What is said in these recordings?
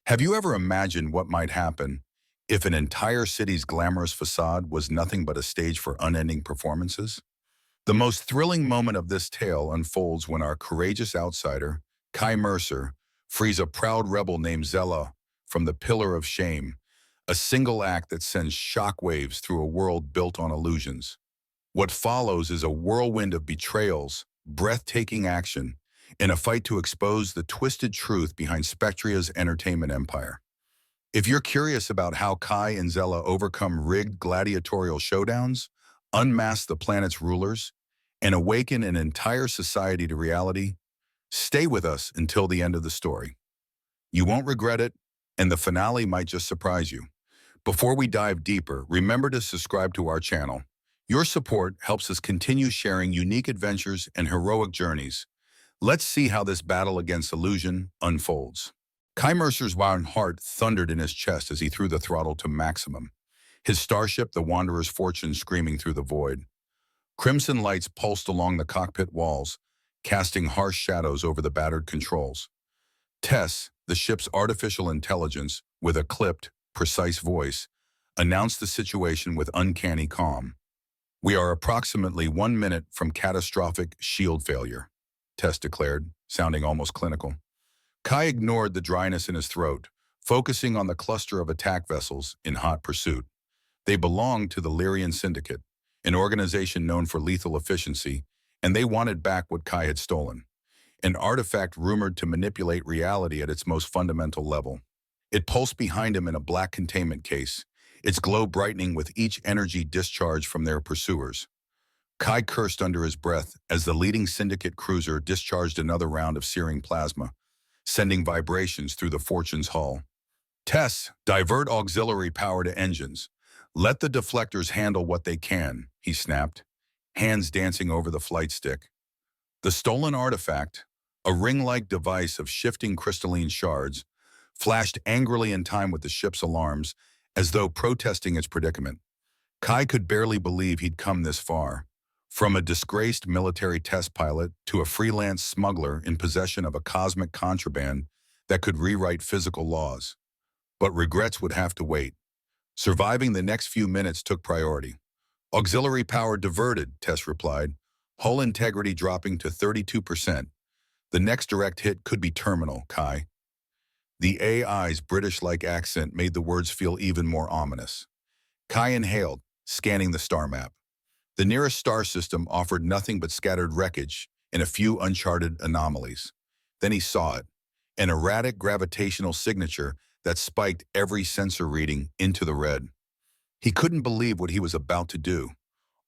Have you ever imagined what might happen if an entire city's glamorous facade was nothing but a stage for unending performances? The most thrilling moment of this tale unfolds when our courageous outsider, Kai Mercer, frees a proud rebel named Zella from the Pillar of Shame, a single act that sends shockwaves through a world built on illusions. What follows is a whirlwind of betrayals, breathtaking action, and a fight to expose the twisted truth behind Spectria's entertainment empire. If you're curious about how Kai and Zella overcome rigged gladiatorial showdowns, unmask the planet's rulers, and awaken an entire society to reality, stay with us until the end of the story. You won't regret it, and the finale might just surprise you. Before we dive deeper, remember to subscribe to our channel. Your support helps us continue sharing unique adventures and heroic journeys. Let's see how this battle against illusion unfolds. Kai Mercer's wild heart thundered in his chest as he threw the throttle to maximum, his starship, the Wanderer's Fortune, screaming through the void. Crimson lights pulsed along the cockpit walls, casting harsh shadows over the battered controls. Tess, the ship's artificial intelligence, with a clipped, precise voice, announced the situation with uncanny calm. "We are approximately 1 minute from catastrophic shield failure," Tess declared, sounding almost clinical. Kai ignored the dryness in his throat, focusing on the cluster of attack vessels in hot pursuit. They belonged to the Lyrian Syndicate, an organization known for lethal efficiency, and they wanted back what Kai had stolen, an artifact rumored to manipulate reality at its most fundamental level. It pulsed behind him in a black containment case, its glow brightening with each energy discharge from their pursuers. Kai cursed under his breath as the leading Syndicate cruiser discharged another round of searing plasma, sending vibrations through the Fortune's hull. "Tess, divert auxiliary power to engines. Let the deflectors handle what they can," he snapped, hands dancing over the flight stick. The stolen artifact, a ring-like device of shifting crystalline shards, flashed angrily in time with the ship's alarms, as though protesting its predicament. Kai could barely believe he'd come this far, from a disgraced military test pilot to a freelance smuggler in possession of a cosmic contraband that could rewrite physical laws. But regrets would have to wait. Surviving the next few minutes took priority. "Auxiliary power diverted," Tess replied, hull integrity dropping to 32%. "The next direct hit could be terminal, Kai." The AI's British-like accent made the words feel even more ominous. Kai inhaled, scanning the star map. The nearest star system offered nothing but scattered wreckage and a few uncharted anomalies. Then he saw it, an erratic gravitational signature that spiked every sensor reading into the red. He couldn't believe what he was about to do.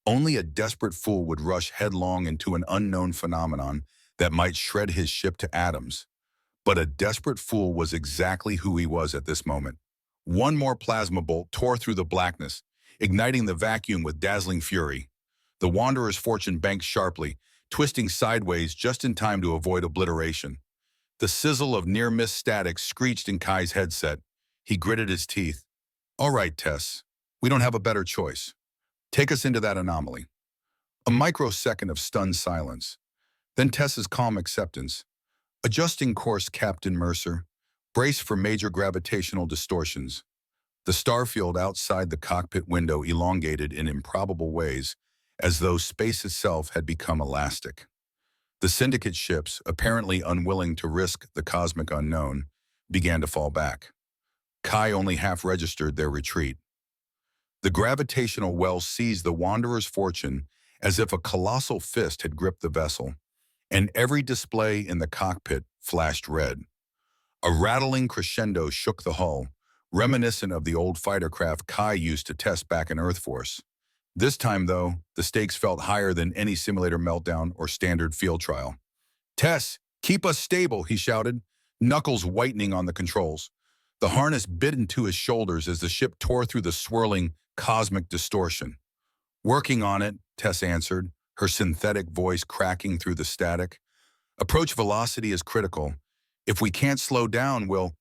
Only a desperate fool would rush headlong into an unknown phenomenon that might shred his ship to atoms. But a desperate fool was exactly who he was at this moment. One more plasma bolt tore through the blackness, igniting the vacuum with dazzling fury. The Wanderer's Fortune banked sharply, twisting sideways just in time to avoid obliteration. The sizzle of near-miss static screeched in Kai's headset. He gritted his teeth. "All right, Tess, we don't have a better choice. Take us into that anomaly." A microsecond of stunned silence. Then Tess's calm acceptance. "Adjusting course, Captain Mercer. Brace for major gravitational distortions." The starfield outside the cockpit window elongated in improbable ways, as though space itself had become elastic. The Syndicate ships, apparently unwilling to risk the cosmic unknown, began to fall back. Kai only half registered their retreat. The gravitational well seized the Wanderer's Fortune as if a colossal fist had gripped the vessel, and every display in the cockpit flashed red. A rattling crescendo shook the hull, reminiscent of the old fighter craft Kai used to test back in Earth Force. This time, though, the stakes felt higher than any simulator meltdown or standard field trial. "Tess, keep us stable," he shouted, knuckles whitening on the controls. The harness bit into his shoulders as the ship tore through the swirling, cosmic distortion. "Working on it," Tess answered, her synthetic voice cracking through the static. "Approach velocity is critical. If we can't slow down, we'll—"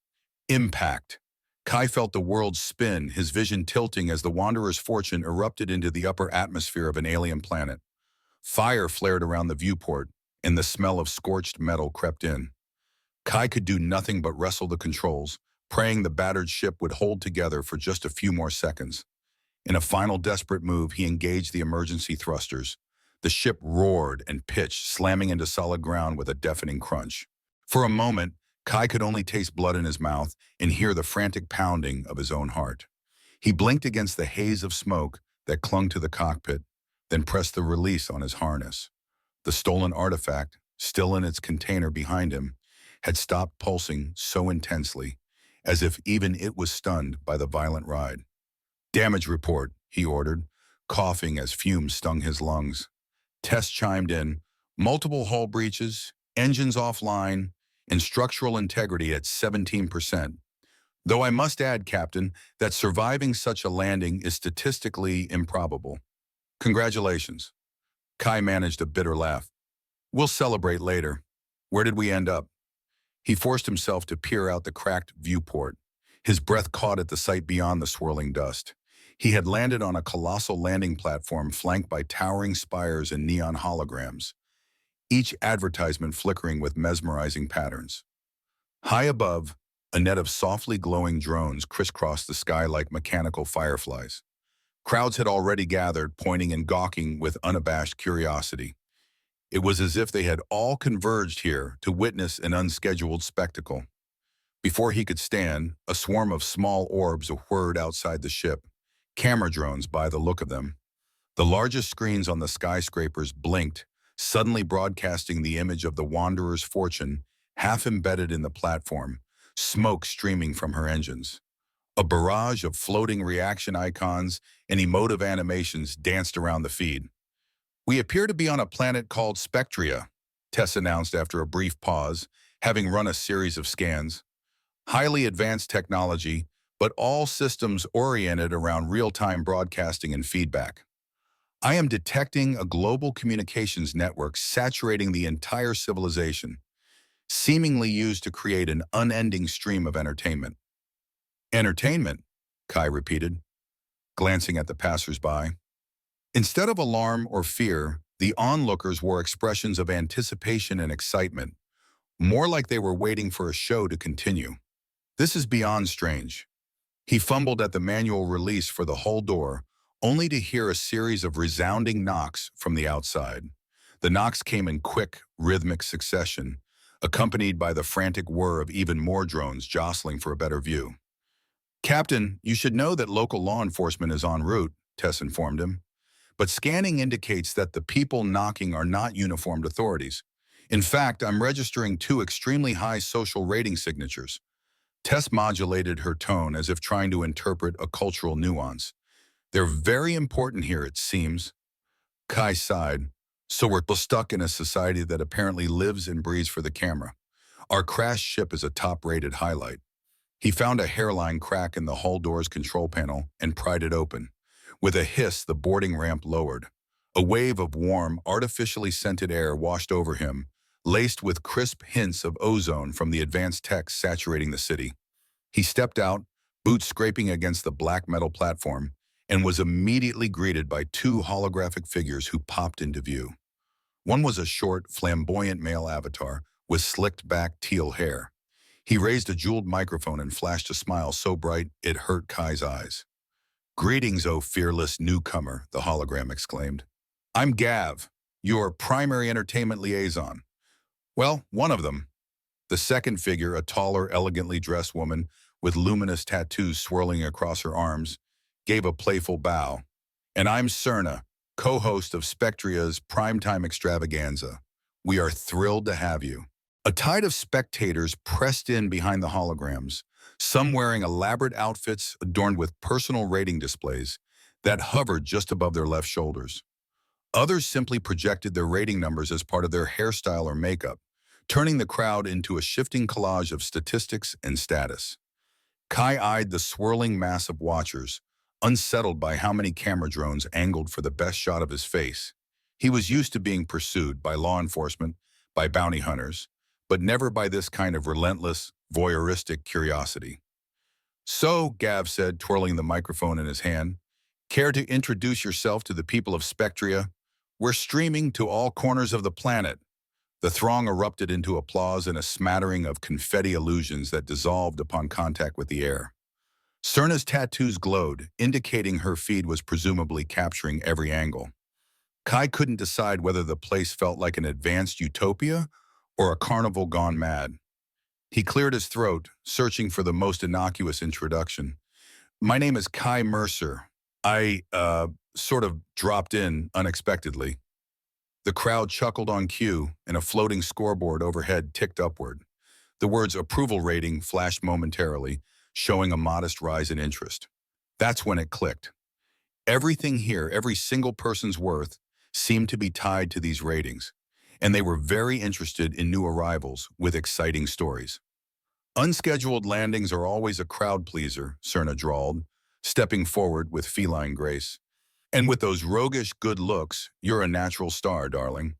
Impact. Kai felt the world spin, his vision tilting as the Wanderer's Fortune erupted into the upper atmosphere of an alien planet. Fire flared around the viewport, and the smell of scorched metal crept in. Kai could do nothing but wrestle the controls, praying the battered ship would hold together for just a few more seconds. In a final desperate move, he engaged the emergency thrusters. The ship roared and pitched, slamming into solid ground with a deafening crunch. For a moment, Kai could only taste blood in his mouth and hear the frantic pounding of his own heart. He blinked against the haze of smoke that clung to the cockpit, then pressed the release on his harness. The stolen artifact, still in its container behind him, had stopped pulsing so intensely, as if even it was stunned by the violent ride. "Damage report," he ordered, coughing as fumes stung his lungs. Tess chimed in, "Multiple hull breaches, engines offline, and structural integrity at 17%. Though I must add, Captain, that surviving such a landing is statistically improbable. Congratulations." Kai managed a bitter laugh. "We'll celebrate later. Where did we end up?" He forced himself to peer out the cracked viewport. His breath caught at the sight beyond the swirling dust. He had landed on a colossal landing platform flanked by towering spires and neon holograms, each advertisement flickering with mesmerizing patterns. High above, a net of softly glowing drones crisscrossed the sky like mechanical fireflies. Crowds had already gathered, pointing and gawking with unabashed curiosity. It was as if they had all converged here to witness an unscheduled spectacle. Before he could stand, a swarm of small orbs whirred outside the ship, camera drones by the look of them. The largest screens on the skyscrapers blinked, suddenly broadcasting the image of the Wanderer's fortune, half embedded in the platform, smoke streaming from her engines. A barrage of floating reaction icons and emotive animations danced around the feed. "We appear to be on a planet called Spectria," Tess announced after a brief pause, having run a series of scans. "Highly advanced technology, but all systems oriented around real-time broadcasting and feedback. I am detecting a global communications network saturating the entire civilization, seemingly used to create an unending stream of entertainment." "Entertainment?" Kai repeated, glancing at the passers-by. Instead of alarm or fear, the onlookers wore expressions of anticipation and excitement, more like they were waiting for a show to continue. "This is beyond strange." He fumbled at the manual release for the hull door, only to hear a series of resounding knocks from the outside. The knocks came in quick, rhythmic succession, accompanied by the frantic whir of even more drones jostling for a better view. "Captain, you should know that local law enforcement is en route," Tess informed him. "But scanning indicates that the people knocking are not uniformed authorities. In fact, I'm registering two extremely high social rating signatures." Tess modulated her tone as if trying to interpret a cultural nuance. "They're very important here, it seems." Kai sighed. "So we're stuck in a society that apparently lives and breathes for the camera. Our crashed ship is a top-rated highlight." He found a hairline crack in the hull door's control panel and pried it open. With a hiss, the boarding ramp lowered. A wave of warm, artificially scented air washed over him, laced with crisp hints of ozone from the advanced tech saturating the city. He stepped out, boots scraping against the black metal platform, and was immediately greeted by two holographic figures who popped into view. One was a short, flamboyant male avatar with slicked-back teal hair. He raised a jeweled microphone and flashed a smile so bright it hurt Kai's eyes. "Greetings, O fearless newcomer," the hologram exclaimed. "I'm Gav, your primary entertainment liaison." "Well, one of them." The second figure, a taller, elegantly dressed woman with luminous tattoos swirling across her arms, gave a playful bow. "And I'm Cerna, co-host of Spectria's primetime extravaganza. We are thrilled to have you." A tide of spectators pressed in behind the holograms, some wearing elaborate outfits adorned with personal rating displays that hovered just above their left shoulders. Others simply projected their rating numbers as part of their hairstyle or makeup, turning the crowd into a shifting collage of statistics and status. Kai eyed the swirling mass of watchers, unsettled by how many camera drones angled for the best shot of his face. He was used to being pursued by law enforcement, by bounty hunters, but never by this kind of relentless, voyeuristic curiosity. "So," Gav said, twirling the microphone in his hand, "care to introduce yourself to the people of Spectria? We're streaming to all corners of the planet. The throng erupted into applause and a smattering of confetti illusions that dissolved upon contact with the air. Cerna's tattoos glowed, indicating her feed was presumably capturing every angle. Kai couldn't decide whether the place felt like an advanced utopia or a carnival gone mad. He cleared his throat, searching for the most innocuous introduction. "My name is Kai Mercer. I sort of dropped in unexpectedly." The crowd chuckled on cue, and a floating scoreboard overhead ticked upward. The words approval rating flashed momentarily, showing a modest rise in interest. That's when it clicked. Everything here, every single person's worth, seemed to be tied to these ratings, and they were very interested in new arrivals with exciting stories. "Unscheduled landings are always a crowd pleaser," Cerna drawled, stepping forward with feline grace. "And with those roguish good looks, you're a natural star, darling.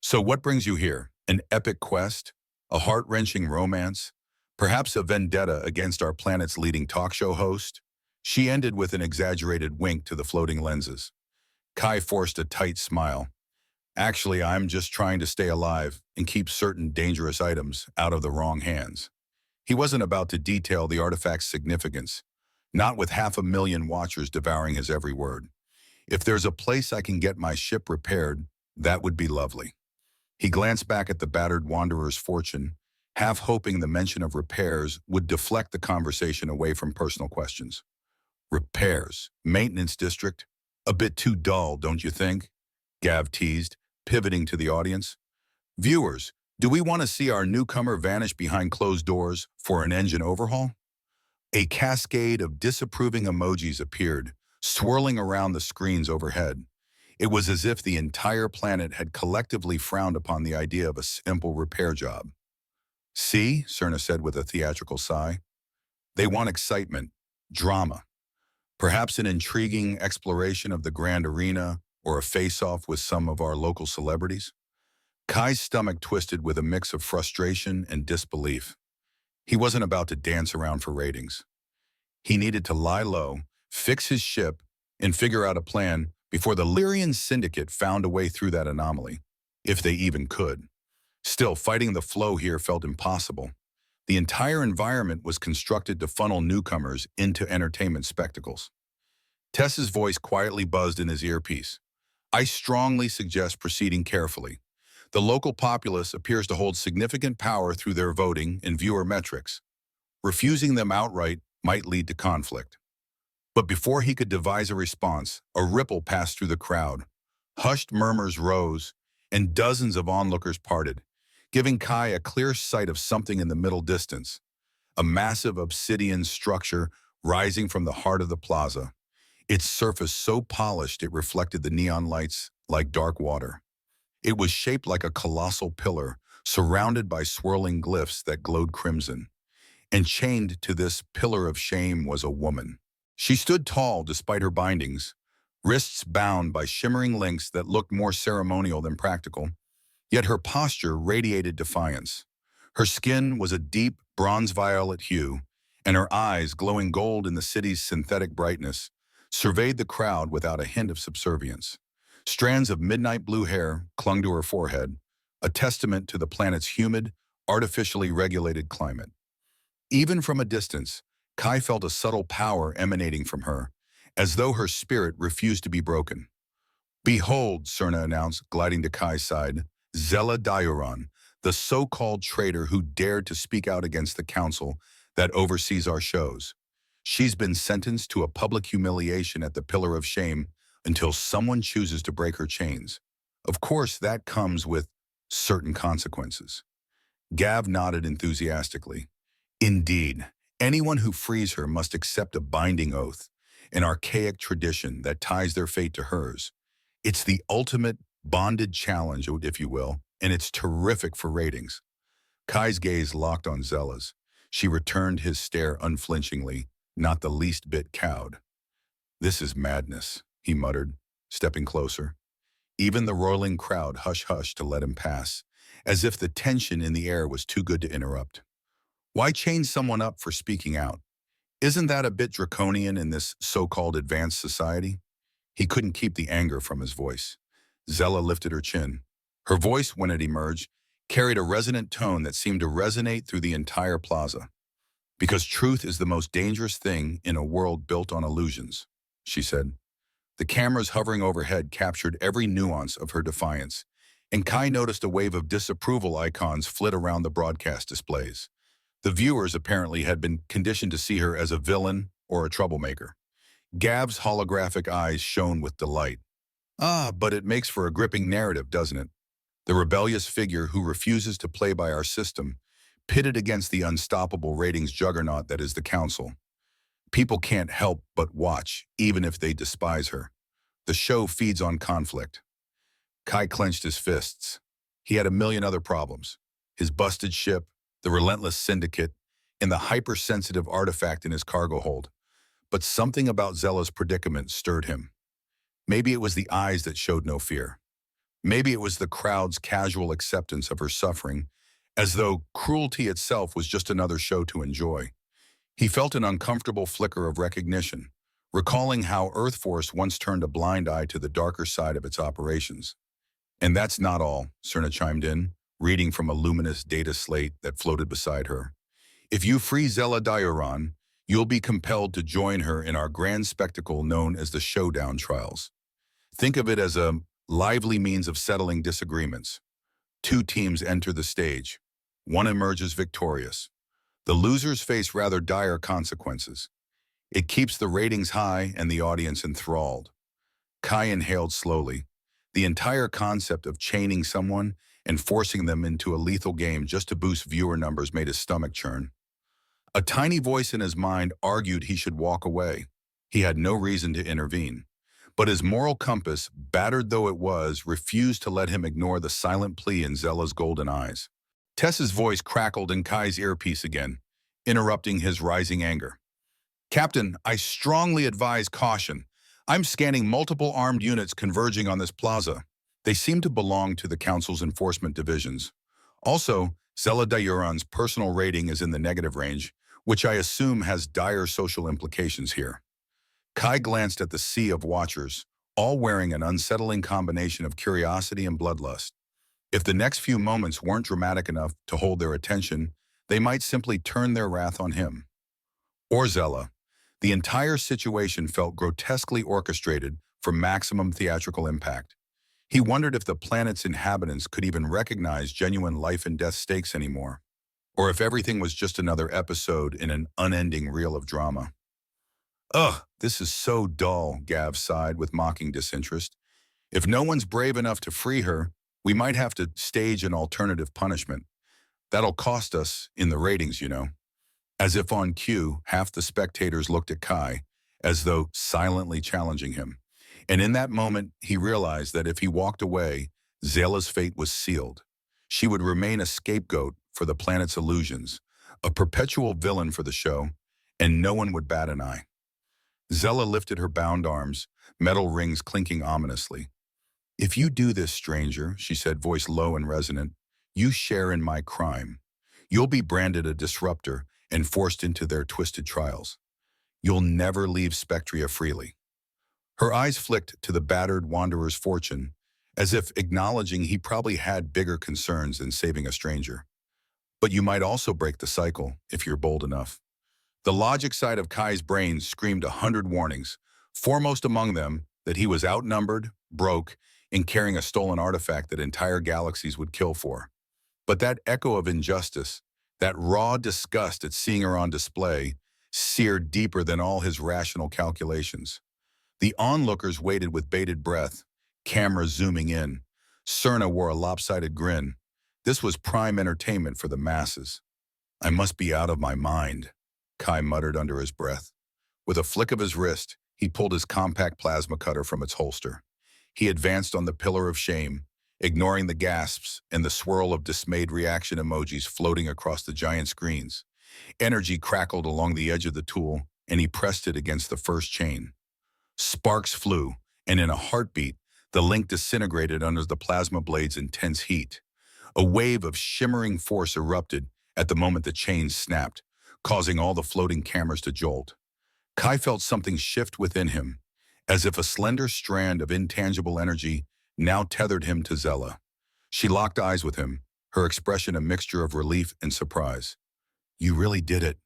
So what brings you here? An epic quest? A heart-wrenching romance? Perhaps a vendetta against our planet's leading talk show host?" She ended with an exaggerated wink to the floating lenses. Kai forced a tight smile. "Actually, I'm just trying to stay alive and keep certain dangerous items out of the wrong hands." He wasn't about to detail the artifact's significance, not with 500,000 watchers devouring his every word. "If there's a place I can get my ship repaired, that would be lovely." He glanced back at the battered wanderer's fortune, half hoping the mention of repairs would deflect the conversation away from personal questions. "Repairs? Maintenance district? A bit too dull, don't you think?" Gav teased, pivoting to the audience. "Viewers, do we want to see our newcomer vanish behind closed doors for an engine overhaul?" A cascade of disapproving emojis appeared, swirling around the screens overhead. It was as if the entire planet had collectively frowned upon the idea of a simple repair job. "See," Cerna said with a theatrical sigh. "They want excitement, drama. Perhaps an intriguing exploration of the grand arena or a face-off with some of our local celebrities." Kai's stomach twisted with a mix of frustration and disbelief. He wasn't about to dance around for ratings. He needed to lie low, fix his ship, and figure out a plan before the Lyrian Syndicate found a way through that anomaly, if they even could. Still, fighting the flow here felt impossible. The entire environment was constructed to funnel newcomers into entertainment spectacles. Tess's voice quietly buzzed in his earpiece. "I strongly suggest proceeding carefully. The local populace appears to hold significant power through their voting and viewer metrics. Refusing them outright might lead to conflict." But before he could devise a response, a ripple passed through the crowd. Hushed murmurs rose, and dozens of onlookers parted, giving Kai a clear sight of something in the middle distance. A massive obsidian structure rising from the heart of the plaza, its surface so polished it reflected the neon lights like dark water. It was shaped like a colossal pillar, surrounded by swirling glyphs that glowed crimson. And chained to this pillar of shame was a woman. She stood tall despite her bindings, wrists bound by shimmering links that looked more ceremonial than practical, yet her posture radiated defiance. Her skin was a deep bronze-violet hue, and her eyes, glowing gold in the city's synthetic brightness, surveyed the crowd without a hint of subservience. Strands of midnight blue hair clung to her forehead, a testament to the planet's humid, artificially regulated climate. Even from a distance, Kai felt a subtle power emanating from her, as though her spirit refused to be broken. "Behold," Cerna announced, gliding to Kai's side, "Zella Diuron, the so-called traitor who dared to speak out against the council that oversees our shows. She's been sentenced to a public humiliation at the Pillar of Shame until someone chooses to break her chains. Of course, that comes with certain consequences." Gav nodded enthusiastically. "Indeed, anyone who frees her must accept a binding oath, an archaic tradition that ties their fate to hers. It's the ultimate bonded challenge, if you will, and it's terrific for ratings." Kai's gaze locked on Zella's. She returned his stare unflinchingly, not the least bit cowed. "This is madness," he muttered, stepping closer. Even the roiling crowd hush-hushed to let him pass, as if the tension in the air was too good to interrupt. Why chain someone up for speaking out? Isn't that a bit draconian in this so-called advanced society? He couldn't keep the anger from his voice. Zella lifted her chin. Her voice, when it emerged, carried a resonant tone that seemed to resonate through the entire plaza. "Because truth is the most dangerous thing in a world built on illusions," she said. The cameras hovering overhead captured every nuance of her defiance, and Kai noticed a wave of disapproval icons flit around the broadcast displays. The viewers apparently had been conditioned to see her as a villain or a troublemaker. Gav's holographic eyes shone with delight. "Ah, but it makes for a gripping narrative, doesn't it? The rebellious figure who refuses to play by our system, pitted against the unstoppable ratings juggernaut that is the Council. People can't help but watch, even if they despise her. The show feeds on conflict." Kai clenched his fists. He had a million other problems. His busted ship, the relentless syndicate, and the hypersensitive artifact in his cargo hold. But something about Zella's predicament stirred him. Maybe it was the eyes that showed no fear. Maybe it was the crowd's casual acceptance of her suffering, as though cruelty itself was just another show to enjoy. He felt an uncomfortable flicker of recognition, recalling how Earth Force once turned a blind eye to the darker side of its operations. "And that's not all," Cerna chimed in, reading from a luminous data slate that floated beside her. "If you free Zella Dioran, you'll be compelled to join her in our grand spectacle known as the Showdown Trials. Think of it as a lively means of settling disagreements. Two teams enter the stage. One emerges victorious. The losers face rather dire consequences. It keeps the ratings high and the audience enthralled." Kai inhaled slowly. The entire concept of chaining someone and forcing them into a lethal game just to boost viewer numbers made his stomach churn. A tiny voice in his mind argued he should walk away. He had no reason to intervene. But his moral compass, battered though it was, refused to let him ignore the silent plea in Zella's golden eyes. Tess's voice crackled in Kai's earpiece again, interrupting his rising anger. "Captain, I strongly advise caution. I'm scanning multiple armed units converging on this plaza. They seem to belong to the Council's enforcement divisions. Also, Zella Dioran's personal rating is in the negative range, which I assume has dire social implications here." Kai glanced at the sea of watchers, all wearing an unsettling combination of curiosity and bloodlust. If the next few moments weren't dramatic enough to hold their attention, they might simply turn their wrath on him. Or Zella. The entire situation felt grotesquely orchestrated for maximum theatrical impact. He wondered if the planet's inhabitants could even recognize genuine life and death stakes anymore, or if everything was just another episode in an unending reel of drama. "Ugh, this is so dull," Gav sighed with mocking disinterest. "If no one's brave enough to free her, we might have to stage an alternative punishment. That'll cost us in the ratings, you know." As if on cue, half the spectators looked at Kai, as though silently challenging him. And in that moment, he realized that if he walked away, Zella's fate was sealed. She would remain a scapegoat for the planet's illusions, a perpetual villain for the show, and no one would bat an eye. Zella lifted her bound arms, metal rings clinking ominously. "If you do this, stranger," she said, voice low and resonant, "you share in my crime. You'll be branded a disruptor and forced into their twisted trials. You'll never leave Spectria freely." Her eyes flicked to the battered wanderer's fortune, as if acknowledging he probably had bigger concerns than saving a stranger. "But you might also break the cycle, if you're bold enough." The logic side of Kai's brain screamed 100 warnings, foremost among them that he was outnumbered, broke, and carrying a stolen artifact that entire galaxies would kill for. But that echo of injustice, that raw disgust at seeing her on display, seared deeper than all his rational calculations. The onlookers waited with bated breath, cameras zooming in. Cerna wore a lopsided grin. This was prime entertainment for the masses. "I must be out of my mind," Kai muttered under his breath. With a flick of his wrist, he pulled his compact plasma cutter from its holster. He advanced on the pillar of shame, ignoring the gasps and the swirl of dismayed reaction emojis floating across the giant screens. Energy crackled along the edge of the tool, and he pressed it against the first chain. Sparks flew, and in a heartbeat, the link disintegrated under the plasma blade's intense heat. A wave of shimmering force erupted at the moment the chain snapped, causing all the floating cameras to jolt. Kai felt something shift within him, as if a slender strand of intangible energy now tethered him to Zella. She locked eyes with him, her expression a mixture of relief and surprise. "You really did it,"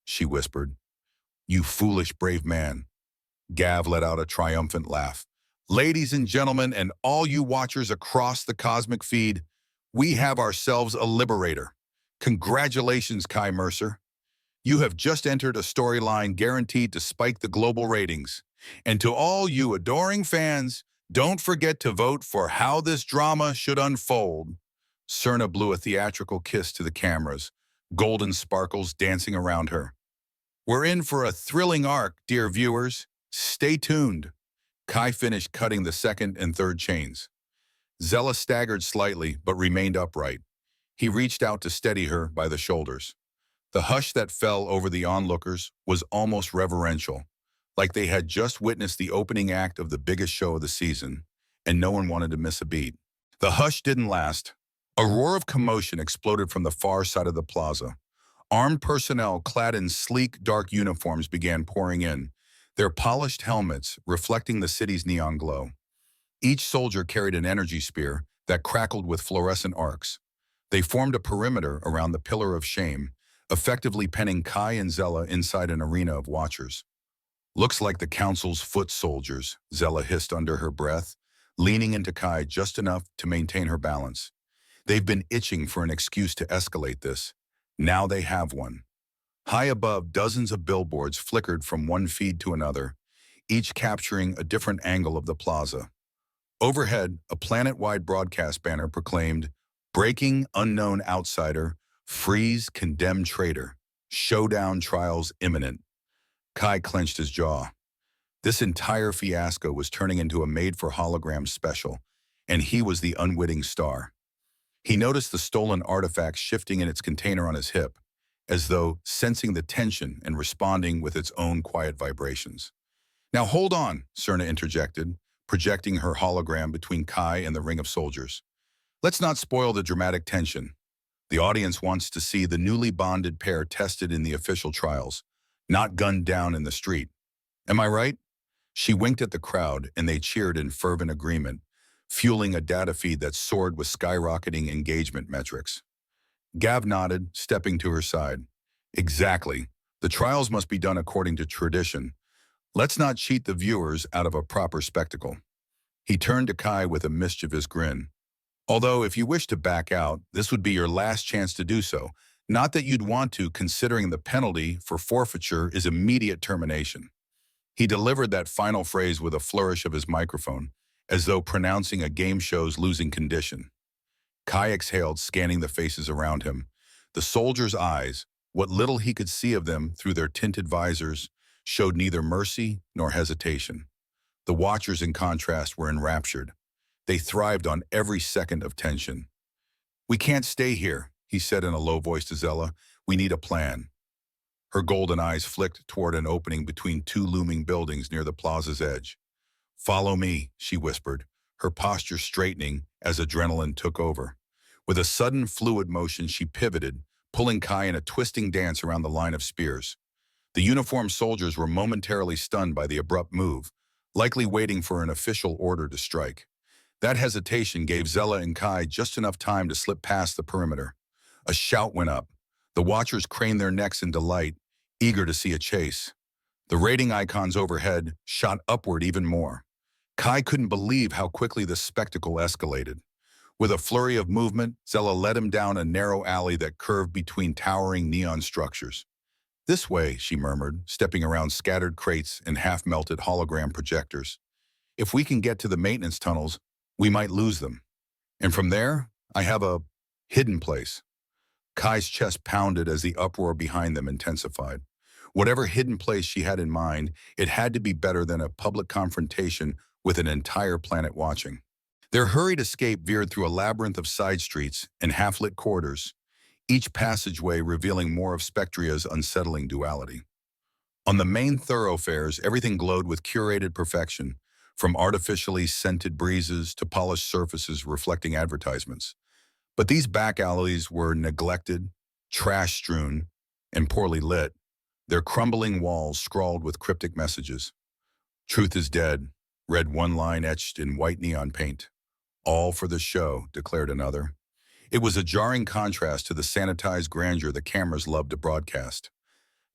she whispered. "You foolish, brave man." Gav let out a triumphant laugh. "Ladies and gentlemen, and all you watchers across the cosmic feed, we have ourselves a liberator. Congratulations, Kai Mercer. You have just entered a storyline guaranteed to spike the global ratings. And to all you adoring fans, don't forget to vote for how this drama should unfold." Cerna blew a theatrical kiss to the cameras, golden sparkles dancing around her. "We're in for a thrilling arc, dear viewers. Stay tuned." Kai finished cutting the second and third chains. Zella staggered slightly but remained upright. He reached out to steady her by the shoulders. The hush that fell over the onlookers was almost reverential, like they had just witnessed the opening act of the biggest show of the season, and no one wanted to miss a beat. The hush didn't last. A roar of commotion exploded from the far side of the plaza. Armed personnel clad in sleek, dark uniforms began pouring in, their polished helmets reflecting the city's neon glow. Each soldier carried an energy spear that crackled with fluorescent arcs. They formed a perimeter around the Pillar of Shame, effectively penning Kai and Zella inside an arena of watchers. "Looks like the Council's foot soldiers," Zella hissed under her breath, leaning into Kai just enough to maintain her balance. "They've been itching for an excuse to escalate this. Now they have one." High above, dozens of billboards flickered from one feed to another, each capturing a different angle of the plaza. Overhead, a planet-wide broadcast banner proclaimed, "Breaking unknown outsider, freeze condemned traitor, showdown trials imminent." Kai clenched his jaw. This entire fiasco was turning into a made-for-hologram special, and he was the unwitting star. He noticed the stolen artifact shifting in its container on his hip, as though sensing the tension and responding with its own quiet vibrations. "Now hold on," Cerna interjected, projecting her hologram between Kai and the ring of soldiers. "Let's not spoil the dramatic tension. The audience wants to see the newly bonded pair tested in the official trials, not gunned down in the street. Am I right?" She winked at the crowd, and they cheered in fervent agreement, fueling a data feed that soared with skyrocketing engagement metrics. Gav nodded, stepping to her side. "Exactly. The trials must be done according to tradition. Let's not cheat the viewers out of a proper spectacle." He turned to Kai with a mischievous grin. "Although, if you wish to back out, this would be your last chance to do so. Not that you'd want to, considering the penalty for forfeiture is immediate termination." He delivered that final phrase with a flourish of his microphone, as though pronouncing a game show's losing condition. Kai exhaled, scanning the faces around him. The soldiers' eyes, what little he could see of them through their tinted visors, showed neither mercy nor hesitation. The watchers, in contrast, were enraptured. They thrived on every second of tension. "We can't stay here," he said in a low voice to Zella. "We need a plan." Her golden eyes flicked toward an opening between two looming buildings near the plaza's edge. "Follow me," she whispered, her posture straightening as adrenaline took over. With a sudden fluid motion, she pivoted, pulling Kai in a twisting dance around the line of spears. The uniformed soldiers were momentarily stunned by the abrupt move, likely waiting for an official order to strike. That hesitation gave Zella and Kai just enough time to slip past the perimeter. A shout went up. The watchers craned their necks in delight, eager to see a chase. The rating icons overhead shot upward even more. Kai couldn't believe how quickly the spectacle escalated. With a flurry of movement, Zella led him down a narrow alley that curved between towering neon structures. "This way," she murmured, stepping around scattered crates and half-melted hologram projectors. "If we can get to the maintenance tunnels, we might lose them. And from there, I have a hidden place." Kai's chest pounded as the uproar behind them intensified. Whatever hidden place she had in mind, it had to be better than a public confrontation with an entire planet watching. Their hurried escape veered through a labyrinth of side streets and half-lit corridors, each passageway revealing more of Spectria's unsettling duality. On the main thoroughfares, everything glowed with curated perfection, from artificially scented breezes to polished surfaces reflecting advertisements. But these back alleys were neglected, trash-strewn, and poorly lit, their crumbling walls scrawled with cryptic messages. "Truth is dead," read one line etched in white neon paint. All for the show, declared another. It was a jarring contrast to the sanitized grandeur the cameras loved to broadcast.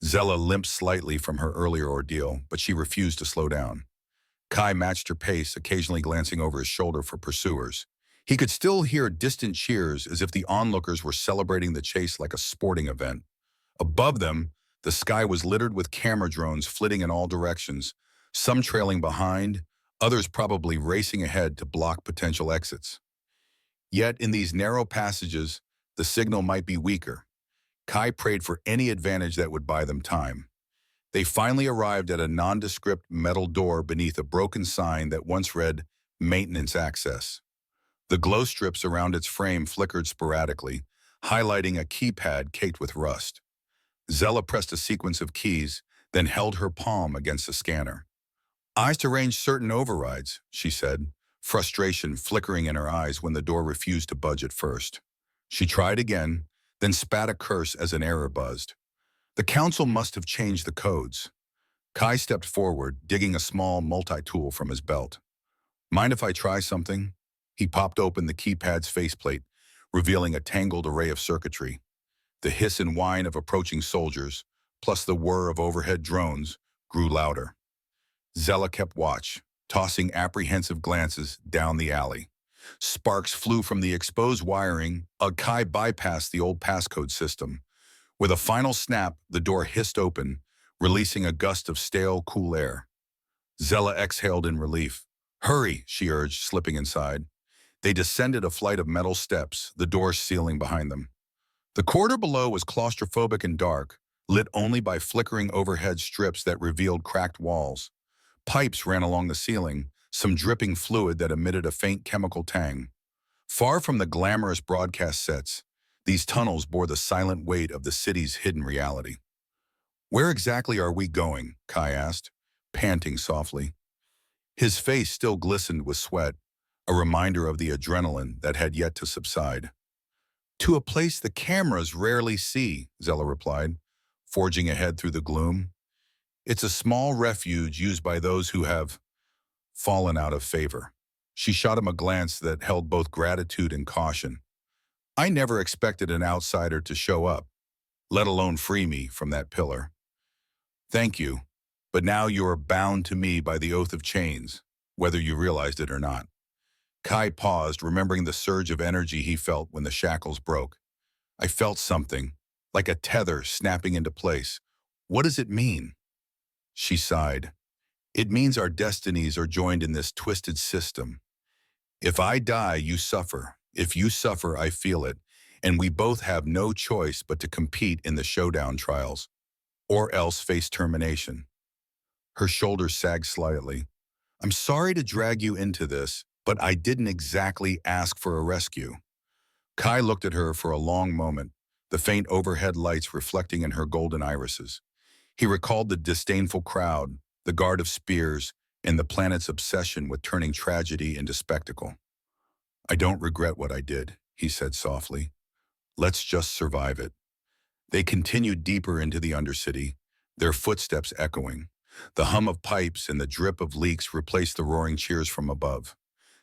Zella limped slightly from her earlier ordeal, but she refused to slow down. Kai matched her pace, occasionally glancing over his shoulder for pursuers. He could still hear distant cheers as if the onlookers were celebrating the chase like a sporting event. Above them, the sky was littered with camera drones flitting in all directions, some trailing behind, others probably racing ahead to block potential exits. Yet in these narrow passages, the signal might be weaker. Kai prayed for any advantage that would buy them time. They finally arrived at a nondescript metal door beneath a broken sign that once read, "Maintenance Access." The glow strips around its frame flickered sporadically, highlighting a keypad caked with rust. Zella pressed a sequence of keys, then held her palm against the scanner. "Eyes to arrange certain overrides," she said, frustration flickering in her eyes when the door refused to budge at first. She tried again, then spat a curse as an error buzzed. The council must have changed the codes. Kai stepped forward, digging a small multi-tool from his belt. "Mind if I try something?" He popped open the keypad's faceplate, revealing a tangled array of circuitry. The hiss and whine of approaching soldiers, plus the whir of overhead drones, grew louder. Zella kept watch, tossing apprehensive glances down the alley. Sparks flew from the exposed wiring. Kai bypassed the old passcode system. With a final snap, the door hissed open, releasing a gust of stale, cool air. Zella exhaled in relief. "Hurry," she urged, slipping inside. They descended a flight of metal steps, the door sealing behind them. The corridor below was claustrophobic and dark, lit only by flickering overhead strips that revealed cracked walls. Pipes ran along the ceiling, some dripping fluid that emitted a faint chemical tang. Far from the glamorous broadcast sets, these tunnels bore the silent weight of the city's hidden reality. "Where exactly are we going?" Kai asked, panting softly. His face still glistened with sweat, a reminder of the adrenaline that had yet to subside. "To a place the cameras rarely see," Zella replied, forging ahead through the gloom. "It's a small refuge used by those who have fallen out of favor." She shot him a glance that held both gratitude and caution. "I never expected an outsider to show up, let alone free me from that pillar. Thank you, but now you are bound to me by the oath of chains, whether you realized it or not." Kai paused, remembering the surge of energy he felt when the shackles broke. "I felt something, like a tether snapping into place. What does it mean?" She sighed. "It means our destinies are joined in this twisted system. If I die, you suffer. If you suffer, I feel it. And we both have no choice but to compete in the showdown trials, or else face termination." Her shoulders sagged slightly. "I'm sorry to drag you into this, but I didn't exactly ask for a rescue." Kai looked at her for a long moment, the faint overhead lights reflecting in her golden irises. He recalled the disdainful crowd, the guard of spears, and the planet's obsession with turning tragedy into spectacle. "I don't regret what I did," he said softly. "Let's just survive it." They continued deeper into the Undercity, their footsteps echoing. The hum of pipes and the drip of leaks replaced the roaring cheers from above.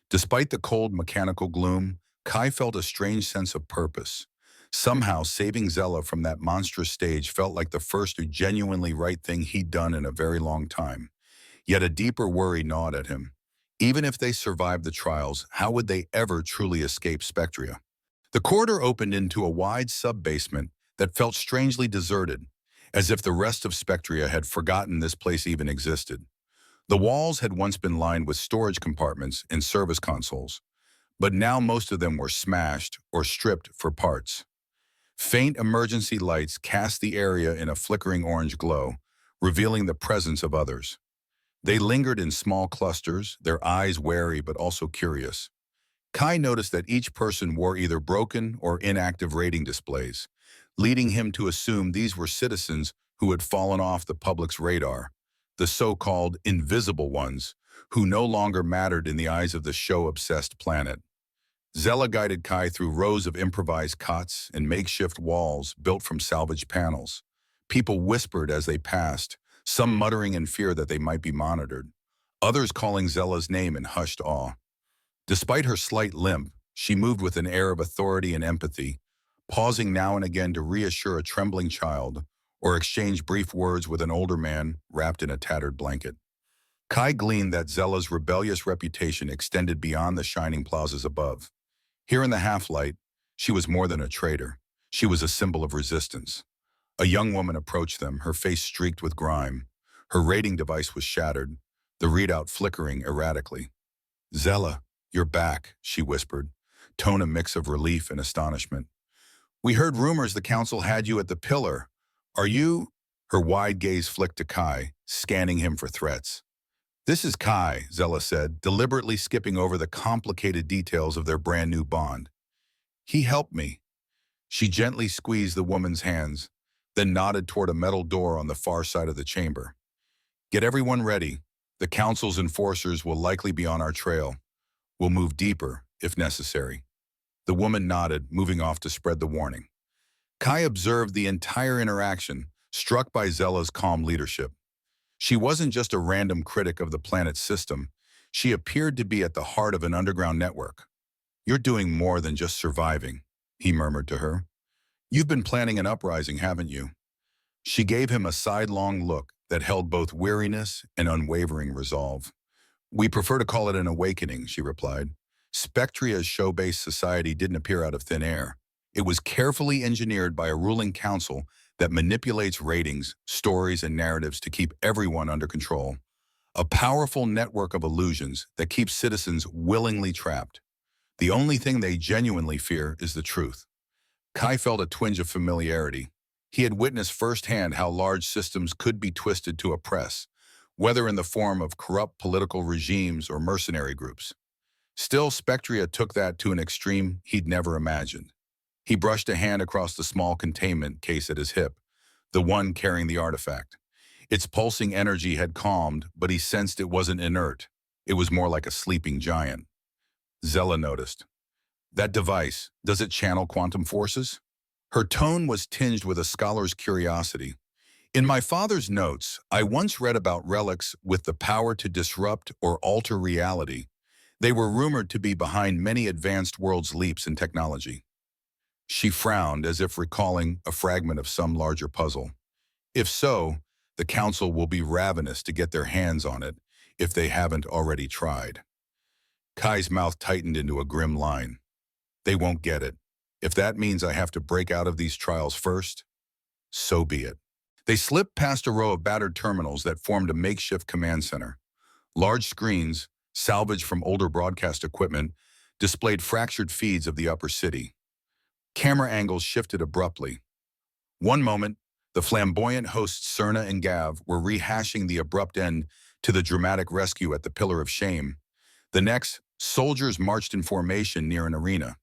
Despite the cold mechanical gloom, Kai felt a strange sense of purpose. Somehow, saving Zella from that monstrous stage felt like the first genuinely right thing he'd done in a very long time. Yet a deeper worry gnawed at him. Even if they survived the trials, how would they ever truly escape Spectria? The corridor opened into a wide sub-basement that felt strangely deserted, as if the rest of Spectria had forgotten this place even existed. The walls had once been lined with storage compartments and service consoles, but now most of them were smashed or stripped for parts. Faint emergency lights cast the area in a flickering orange glow, revealing the presence of others. They lingered in small clusters, their eyes wary but also curious. Kai noticed that each person wore either broken or inactive rating displays, leading him to assume these were citizens who had fallen off the public's radar, the so-called invisible ones, who no longer mattered in the eyes of the show-obsessed planet. Zella guided Kai through rows of improvised cots and makeshift walls built from salvaged panels. People whispered as they passed, some muttering in fear that they might be monitored, others calling Zella's name in hushed awe. Despite her slight limp, she moved with an air of authority and empathy, pausing now and again to reassure a trembling child or exchange brief words with an older man wrapped in a tattered blanket. Kai gleaned that Zella's rebellious reputation extended beyond the shining plazas above. Here in the half-light, she was more than a traitor. She was a symbol of resistance. A young woman approached them, her face streaked with grime. Her rating device was shattered, the readout flickering erratically. "Zella, you're back," she whispered, tone a mix of relief and astonishment. "We heard rumors the council had you at the pillar. Are you—" Her wide gaze flicked to Kai, scanning him for threats. "This is Kai," Zella said, deliberately skipping over the complicated details of their brand-new bond. "He helped me." She gently squeezed the woman's hands, then nodded toward a metal door on the far side of the chamber. "Get everyone ready. The council's enforcers will likely be on our trail. We'll move deeper, if necessary." The woman nodded, moving off to spread the warning. Kai observed the entire interaction, struck by Zella's calm leadership. She wasn't just a random critic of the planet's system. She appeared to be at the heart of an underground network. "You're doing more than just surviving," he murmured to her. "You've been planning an uprising, haven't you?" She gave him a sidelong look that held both weariness and unwavering resolve. "We prefer to call it an awakening," she replied. "Spectria's show-based society didn't appear out of thin air. It was carefully engineered by a ruling council that manipulates ratings, stories, and narratives to keep everyone under control. A powerful network of illusions that keeps citizens willingly trapped. The only thing they genuinely fear is the truth." Kai felt a twinge of familiarity. He had witnessed firsthand how large systems could be twisted to oppress, whether in the form of corrupt political regimes or mercenary groups. Still, Spectria took that to an extreme he'd never imagined. He brushed a hand across the small containment case at his hip, the one carrying the artifact. Its pulsing energy had calmed, but he sensed it wasn't inert. It was more like a sleeping giant. Zella noticed. "That device, does it channel quantum forces?" Her tone was tinged with a scholar's curiosity. "In my father's notes, I once read about relics with the power to disrupt or alter reality. They were rumored to be behind many advanced worlds' leaps in technology." She frowned as if recalling a fragment of some larger puzzle. "If so, the council will be ravenous to get their hands on it if they haven't already tried." Kai's mouth tightened into a grim line. "They won't get it. If that means I have to break out of these trials first, so be it." They slipped past a row of battered terminals that formed a makeshift command center. Large screens, salvaged from older broadcast equipment, displayed fractured feeds of the upper city. Camera angles shifted abruptly. One moment, the flamboyant hosts Cerna and Gav were rehashing the abrupt end to the dramatic rescue at the Pillar of Shame. The next, soldiers marched in formation near an arena.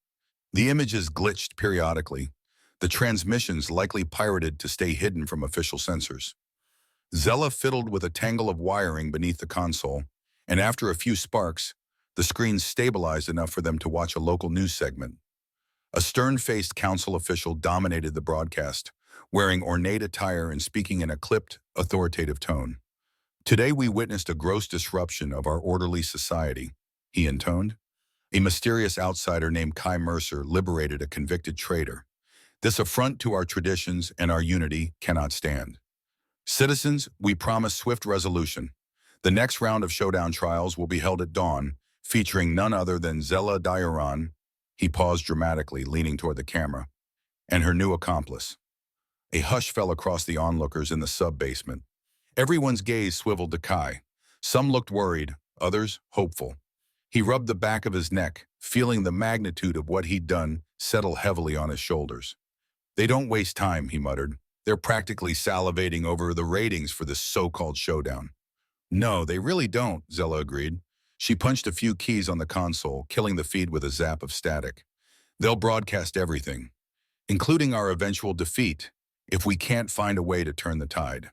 The images glitched periodically, the transmissions likely pirated to stay hidden from official sensors. Zella fiddled with a tangle of wiring beneath the console, and after a few sparks, the screen stabilized enough for them to watch a local news segment. A stern-faced council official dominated the broadcast, wearing ornate attire and speaking in a clipped, authoritative tone. "Today we witnessed a gross disruption of our orderly society," he intoned. "A mysterious outsider named Kai Mercer liberated a convicted traitor. This affront to our traditions and our unity cannot stand. Citizens, we promise swift resolution. The next round of showdown trials will be held at dawn, featuring none other than Zella Dioran," he paused dramatically, leaning toward the camera, "and her new accomplice." A hush fell across the onlookers in the sub-basement. Everyone's gaze swiveled to Kai. Some looked worried, others hopeful. He rubbed the back of his neck, feeling the magnitude of what he'd done settle heavily on his shoulders. "They don't waste time," he muttered. "They're practically salivating over the ratings for this so-called showdown." "No, they really don't," Zella agreed. She punched a few keys on the console, killing the feed with a zap of static. "They'll broadcast everything, including our eventual defeat, if we can't find a way to turn the tide."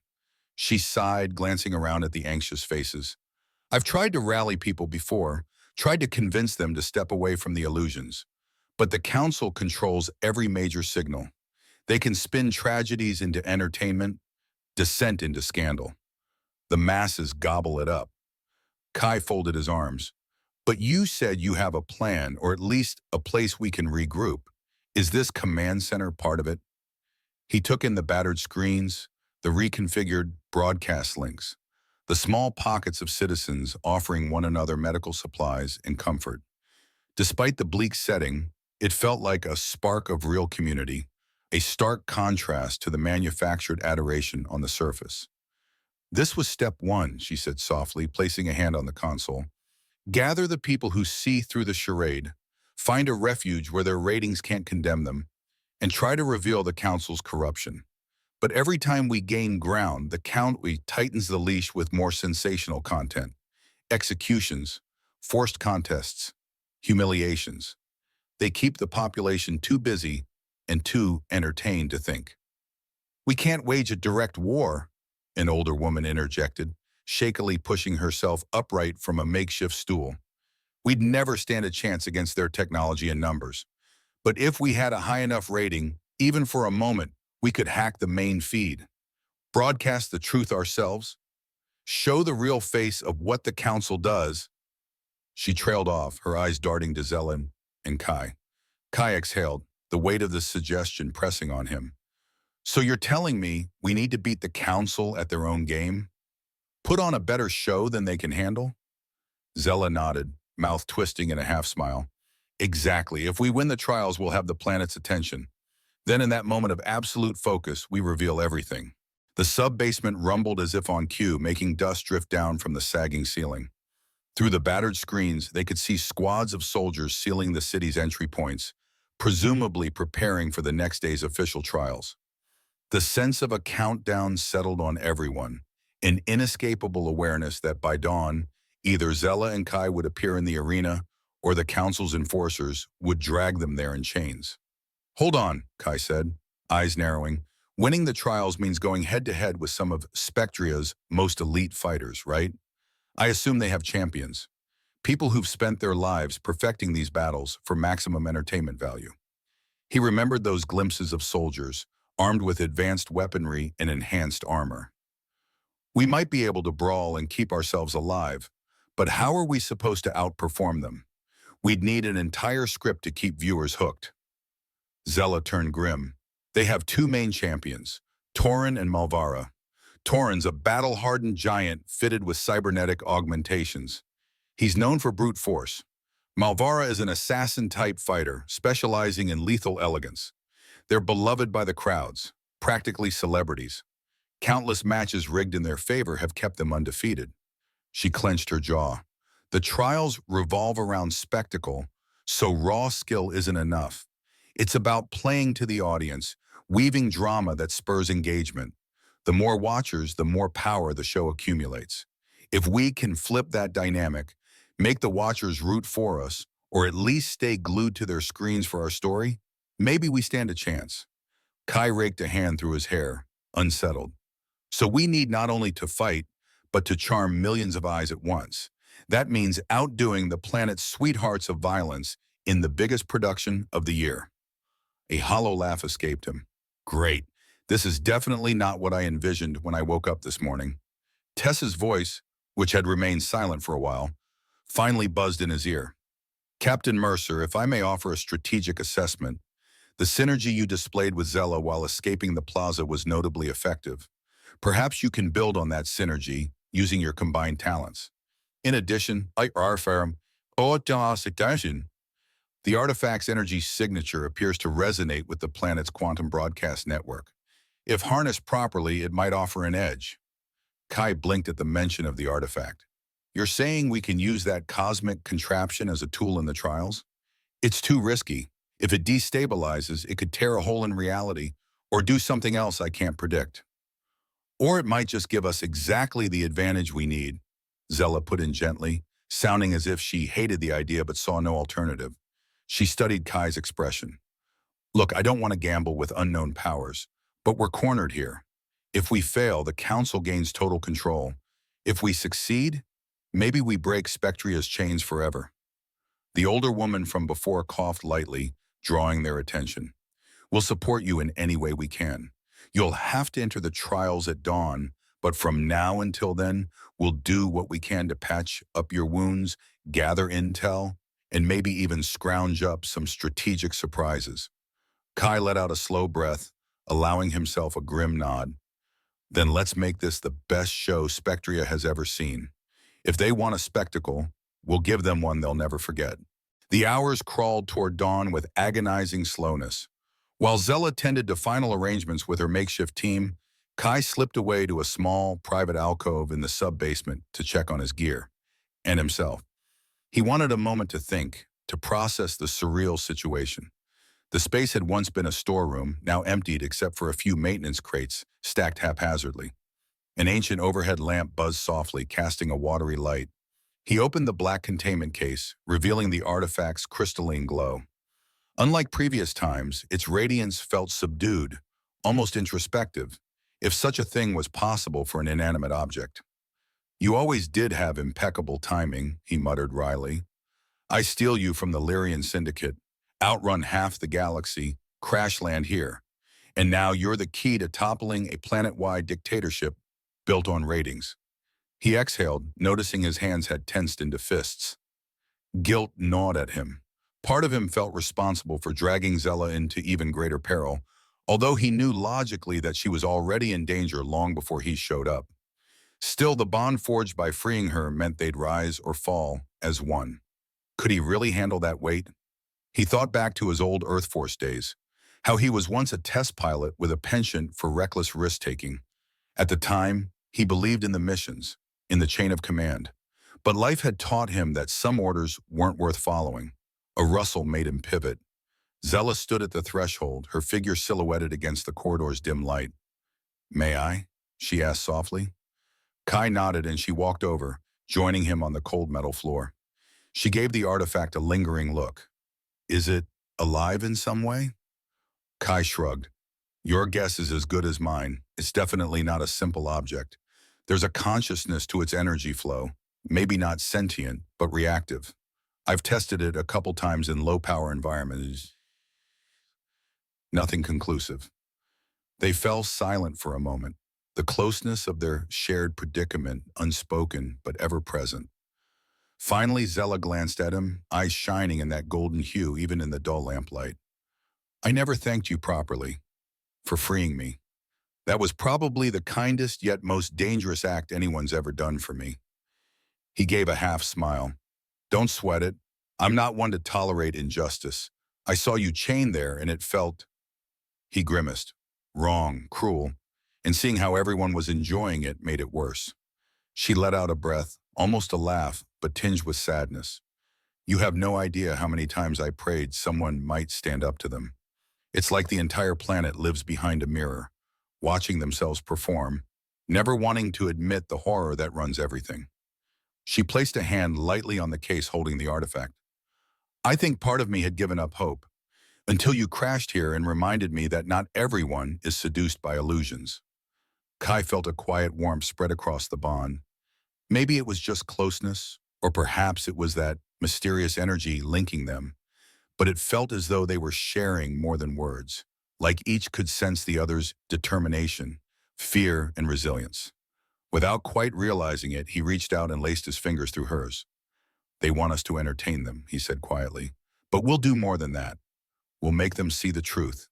She sighed, glancing around at the anxious faces. "I've tried to rally people before, tried to convince them to step away from the illusions. But the council controls every major signal. They can spin tragedies into entertainment, dissent into scandal. The masses gobble it up." Kai folded his arms. But you said you have a plan, or at least a place we can regroup. Is this command center part of it? He took in the battered screens, the reconfigured broadcast links, the small pockets of citizens offering one another medical supplies and comfort. Despite the bleak setting, it felt like a spark of real community, a stark contrast to the manufactured adoration on the surface. This was step one, she said softly, placing a hand on the console. Gather the people who see through the charade, find a refuge where their ratings can't condemn them, and try to reveal the council's corruption. But every time we gain ground, the count tightens the leash with more sensational content. Executions, forced contests, humiliations. They keep the population too busy and too entertained to think. We can't wage a direct war, an older woman interjected, shakily pushing herself upright from a makeshift stool. We'd never stand a chance against their technology and numbers. But if we had a high enough rating, even for a moment, we could hack the main feed, broadcast the truth ourselves, show the real face of what the council does. She trailed off, her eyes darting to Zelen and Kai. Kai exhaled, the weight of the suggestion pressing on him. So you're telling me we need to beat the council at their own game? Put on a better show than they can handle? Zella nodded, mouth twisting in a half-smile. Exactly. If we win the trials, we'll have the planet's attention. Then in that moment of absolute focus, we reveal everything. The sub-basement rumbled as if on cue, making dust drift down from the sagging ceiling. Through the battered screens, they could see squads of soldiers sealing the city's entry points, presumably preparing for the next day's official trials. The sense of a countdown settled on everyone, an inescapable awareness that by dawn, either Zella and Kai would appear in the arena, or the council's enforcers would drag them there in chains. Hold on, Kai said, eyes narrowing. Winning the trials means going head-to-head with some of Spectria's most elite fighters, right? I assume they have champions, people who've spent their lives perfecting these battles for maximum entertainment value. He remembered those glimpses of soldiers, armed with advanced weaponry and enhanced armor. We might be able to brawl and keep ourselves alive, but how are we supposed to outperform them? We'd need an entire script to keep viewers hooked. Zella turned grim. They have two main champions, Torin and Malvara. Torin's a battle-hardened giant fitted with cybernetic augmentations. He's known for brute force. Malvara is an assassin-type fighter, specializing in lethal elegance. They're beloved by the crowds, practically celebrities. Countless matches rigged in their favor have kept them undefeated. She clenched her jaw. The trials revolve around spectacle, so raw skill isn't enough. It's about playing to the audience, weaving drama that spurs engagement. The more watchers, the more power the show accumulates. If we can flip that dynamic, make the watchers root for us, or at least stay glued to their screens for our story, maybe we stand a chance. Kai raked a hand through his hair, unsettled. So we need not only to fight, but to charm millions of eyes at once. That means outdoing the planet's sweethearts of violence in the biggest production of the year. A hollow laugh escaped him. Great. This is definitely not what I envisioned when I woke up this morning. Tess's voice, which had remained silent for a while, finally buzzed in his ear. Captain Mercer, if I may offer a strategic assessment, the synergy you displayed with Zella while escaping the plaza was notably effective. Perhaps you can build on that synergy using your combined talents. In addition, the artifact's energy signature appears to resonate with the planet's quantum broadcast network. If harnessed properly, it might offer an edge. Kai blinked at the mention of the artifact. You're saying we can use that cosmic contraption as a tool in the trials? It's too risky. If it destabilizes, it could tear a hole in reality or do something else I can't predict. Or it might just give us exactly the advantage we need, Zella put in gently, sounding as if she hated the idea but saw no alternative. She studied Kai's expression. Look, I don't want to gamble with unknown powers, but we're cornered here. If we fail, the council gains total control. If we succeed, maybe we break Spectria's chains forever. The older woman from before coughed lightly, drawing their attention. We'll support you in any way we can. You'll have to enter the trials at dawn, but from now until then, we'll do what we can to patch up your wounds gather intel, and maybe even scrounge up some strategic surprises. Kai let out a slow breath, allowing himself a grim nod. Then let's make this the best show Spectria has ever seen. If they want a spectacle, we'll give them one they'll never forget. The hours crawled toward dawn with agonizing slowness. While Zella tended to final arrangements with her makeshift team, Kai slipped away to a small, private alcove in the sub-basement to check on his gear and himself. He wanted a moment to think, to process the surreal situation. The space had once been a storeroom, now emptied except for a few maintenance crates stacked haphazardly. An ancient overhead lamp buzzed softly, casting a watery light. He opened the black containment case, revealing the artifact's crystalline glow. Unlike previous times, its radiance felt subdued, almost introspective, if such a thing was possible for an inanimate object. "You always did have impeccable timing," he muttered wryly. "I steal you from the Lyrian Syndicate, outrun half the galaxy, crash land here, and now you're the key to toppling a planet-wide dictatorship built on ratings." He exhaled, noticing his hands had tensed into fists. Guilt gnawed at him. Part of him felt responsible for dragging Zella into even greater peril, although he knew logically that she was already in danger long before he showed up. Still, the bond forged by freeing her meant they'd rise or fall as one. Could he really handle that weight? He thought back to his old Earth Force days, how he was once a test pilot with a penchant for reckless risk-taking. At the time, he believed in the missions, in the chain of command. But life had taught him that some orders weren't worth following. A rustle made him pivot. Zella stood at the threshold, her figure silhouetted against the corridor's dim light. "May I?" she asked softly. Kai nodded and she walked over, joining him on the cold metal floor. She gave the artifact a lingering look. "Is it alive in some way?" Kai shrugged. "Your guess is as good as mine. It's definitely not a simple object. There's a consciousness to its energy flow, maybe not sentient, but reactive. I've tested it a couple times in low-power environments. Nothing conclusive." They fell silent for a moment, the closeness of their shared predicament unspoken but ever present. Finally, Zella glanced at him, eyes shining in that golden hue even in the dull lamplight. "I never thanked you properly for freeing me. That was probably the kindest yet most dangerous act anyone's ever done for me." He gave a half smile. "Don't sweat it. I'm not one to tolerate injustice. I saw you chained there and it felt—" He grimaced. Wrong, cruel, and seeing how everyone was enjoying it made it worse. She let out a breath, almost a laugh, but tinged with sadness. "You have no idea how many times I prayed someone might stand up to them. It's like the entire planet lives behind a mirror, watching themselves perform, never wanting to admit the horror that runs everything." She placed a hand lightly on the case holding the artifact. "I think part of me had given up hope, until you crashed here and reminded me that not everyone is seduced by illusions." Kai felt a quiet warmth spread across the bond. Maybe it was just closeness, or perhaps it was that mysterious energy linking them, but it felt as though they were sharing more than words, like each could sense the other's determination, fear, and resilience. Without quite realizing it, he reached out and laced his fingers through hers. "They want us to entertain them," he said quietly. "But we'll do more than that. We'll make them see the truth,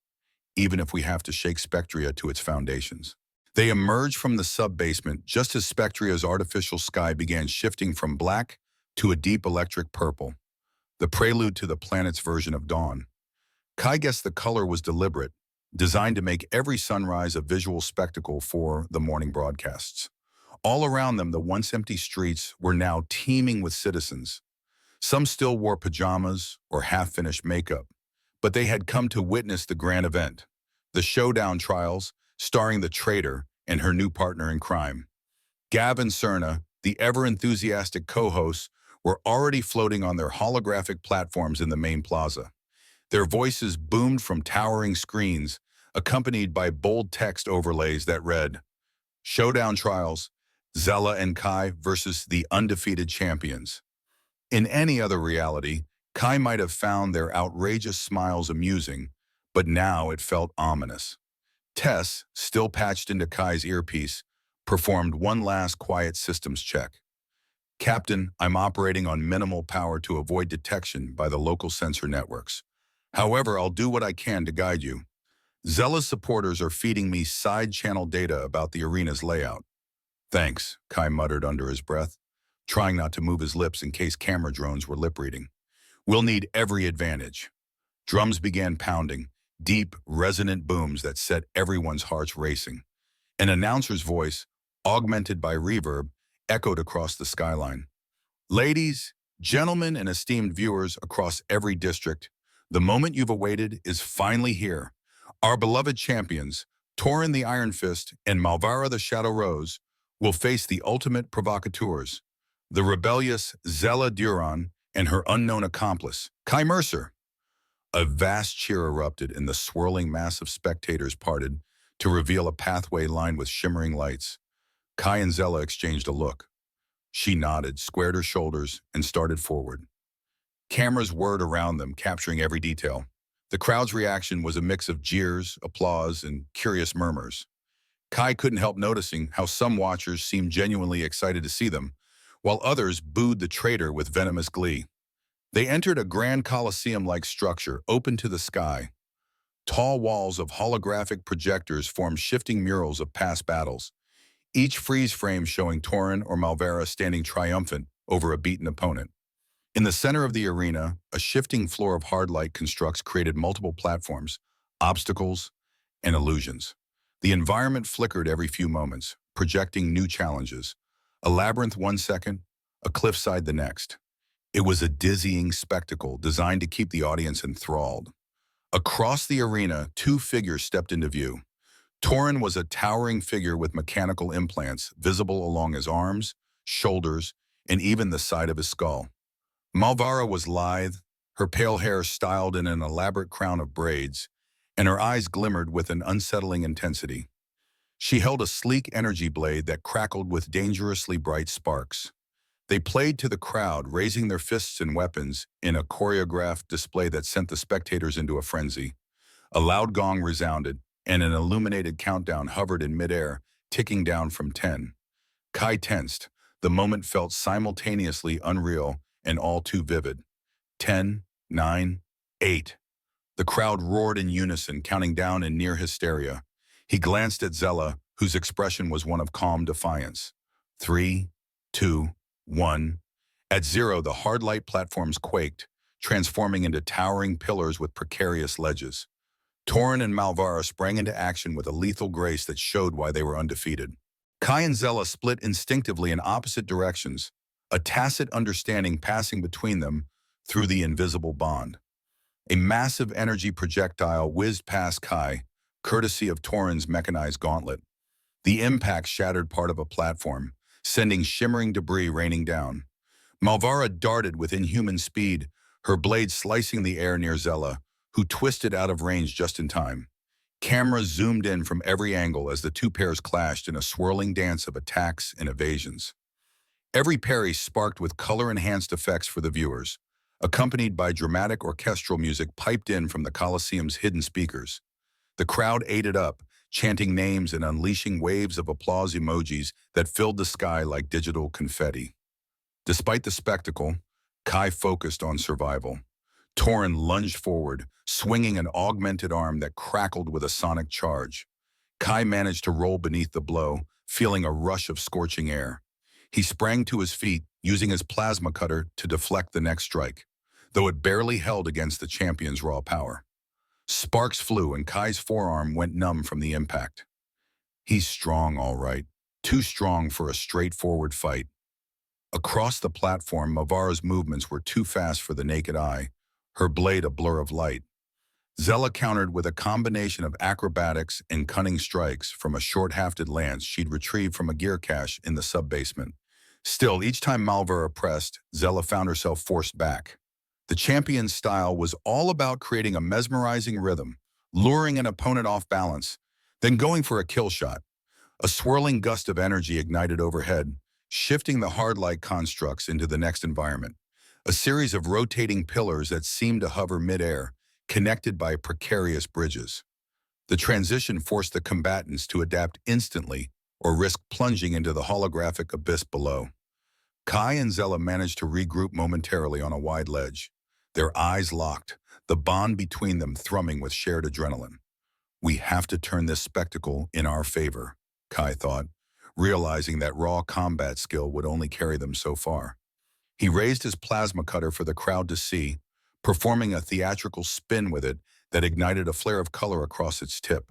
even if we have to shake Spectria to its foundations." They emerged from the sub-basement just as Spectria's artificial sky began shifting from black to a deep electric purple, the prelude to the planet's version of dawn. Kai guessed the color was deliberate, designed to make every sunrise a visual spectacle for the morning broadcasts. All around them, the once empty streets were now teeming with citizens. Some still wore pajamas or half-finished makeup, but they had come to witness the grand event, the showdown trials starring the traitor and her new partner in crime. Gav and Cerna, the ever-enthusiastic co-hosts, were already floating on their holographic platforms in the main plaza. Their voices boomed from towering screens, accompanied by bold text overlays that read, "Showdown Trials, Zella and Kai versus the undefeated champions." In any other reality, Kai might have found their outrageous smiles amusing, but now it felt ominous. Tess, still patched into Kai's earpiece, performed one last quiet systems check. Captain, I'm operating on minimal power to avoid detection by the local sensor networks. However, I'll do what I can to guide you. Zealous supporters are feeding me side-channel data about the arena's layout. Thanks, Kai muttered under his breath, trying not to move his lips in case camera drones were lip-reading. We'll need every advantage. Drums began pounding, deep, resonant booms that set everyone's hearts racing. An announcer's voice, augmented by reverb, echoed across the skyline. Ladies, gentlemen, and esteemed viewers across every district, the moment you've awaited is finally here. Our beloved champions, Torin the Iron Fist and Malvara the Shadow Rose, will face the ultimate provocateurs, the rebellious Zella Duran and her unknown accomplice, Kai Mercer. A vast cheer erupted and the swirling mass of spectators parted to reveal a pathway lined with shimmering lights. Kai and Zella exchanged a look. She nodded, squared her shoulders, and started forward. Cameras whirred around them, capturing every detail. The crowd's reaction was a mix of jeers, applause, and curious murmurs. Kai couldn't help noticing how some watchers seemed genuinely excited to see them, while others booed the traitor with venomous glee. They entered a grand coliseum-like structure open to the sky. Tall walls of holographic projectors formed shifting murals of past battles, each freeze frame showing Torin or Malvara standing triumphant over a beaten opponent. In the center of the arena, a shifting floor of hard light constructs created multiple platforms, obstacles, and illusions. The environment flickered every few moments, projecting new challenges. A labyrinth 1 second, a cliffside the next. It was a dizzying spectacle designed to keep the audience enthralled. Across the arena, two figures stepped into view. Torin was a towering figure with mechanical implants visible along his arms, shoulders, and even the side of his skull. Malvara was lithe, her pale hair styled in an elaborate crown of braids, and her eyes glimmered with an unsettling intensity. She held a sleek energy blade that crackled with dangerously bright sparks. They played to the crowd, raising their fists and weapons in a choreographed display that sent the spectators into a frenzy. A loud gong resounded, and an illuminated countdown hovered in midair, ticking down from 10. Kai tensed. The moment felt simultaneously unreal and all too vivid. 10, 9, 8. The crowd roared in unison, counting down in near hysteria. He glanced at Zella, whose expression was one of calm defiance. 3, 2, 1. At 0, the hard light platforms quaked, transforming into towering pillars with precarious ledges. Torin and Malvara sprang into action with a lethal grace that showed why they were undefeated. Kai and Zella split instinctively in opposite directions, a tacit understanding passing between them through the invisible bond. A massive energy projectile whizzed past Kai, courtesy of Torin's mechanized gauntlet. The impact shattered part of a platform, sending shimmering debris raining down. Malvara darted with inhuman speed, her blade slicing the air near Zella, who twisted out of range just in time. Cameras zoomed in from every angle as the two pairs clashed in a swirling dance of attacks and evasions. Every parry sparked with color-enhanced effects for the viewers, accompanied by dramatic orchestral music piped in from the Coliseum's hidden speakers. The crowd ate it up, chanting names and unleashing waves of applause emojis that filled the sky like digital confetti. Despite the spectacle, Kai focused on survival. Torin lunged forward, swinging an augmented arm that crackled with a sonic charge. Kai managed to roll beneath the blow, feeling a rush of scorching air. He sprang to his feet, using his plasma cutter to deflect the next strike, though it barely held against the champion's raw power. Sparks flew and Kai's forearm went numb from the impact. He's strong, all right. Too strong for a straightforward fight. Across the platform, Malvara's movements were too fast for the naked eye, her blade a blur of light. Zella countered with a combination of acrobatics and cunning strikes from a short-hafted lance she'd retrieved from a gear cache in the sub-basement. Still, each time Malvara pressed, Zella found herself forced back. The champion's style was all about creating a mesmerizing rhythm, luring an opponent off balance, then going for a kill shot. A swirling gust of energy ignited overhead, shifting the hard-like constructs into the next environment. A series of rotating pillars that seemed to hover midair, connected by precarious bridges. The transition forced the combatants to adapt instantly or risk plunging into the holographic abyss below. Kai and Zella managed to regroup momentarily on a wide ledge, their eyes locked, the bond between them thrumming with shared adrenaline. We have to turn this spectacle in our favor, Kai thought, realizing that raw combat skill would only carry them so far. He raised his plasma cutter for the crowd to see, performing a theatrical spin with it that ignited a flare of color across its tip.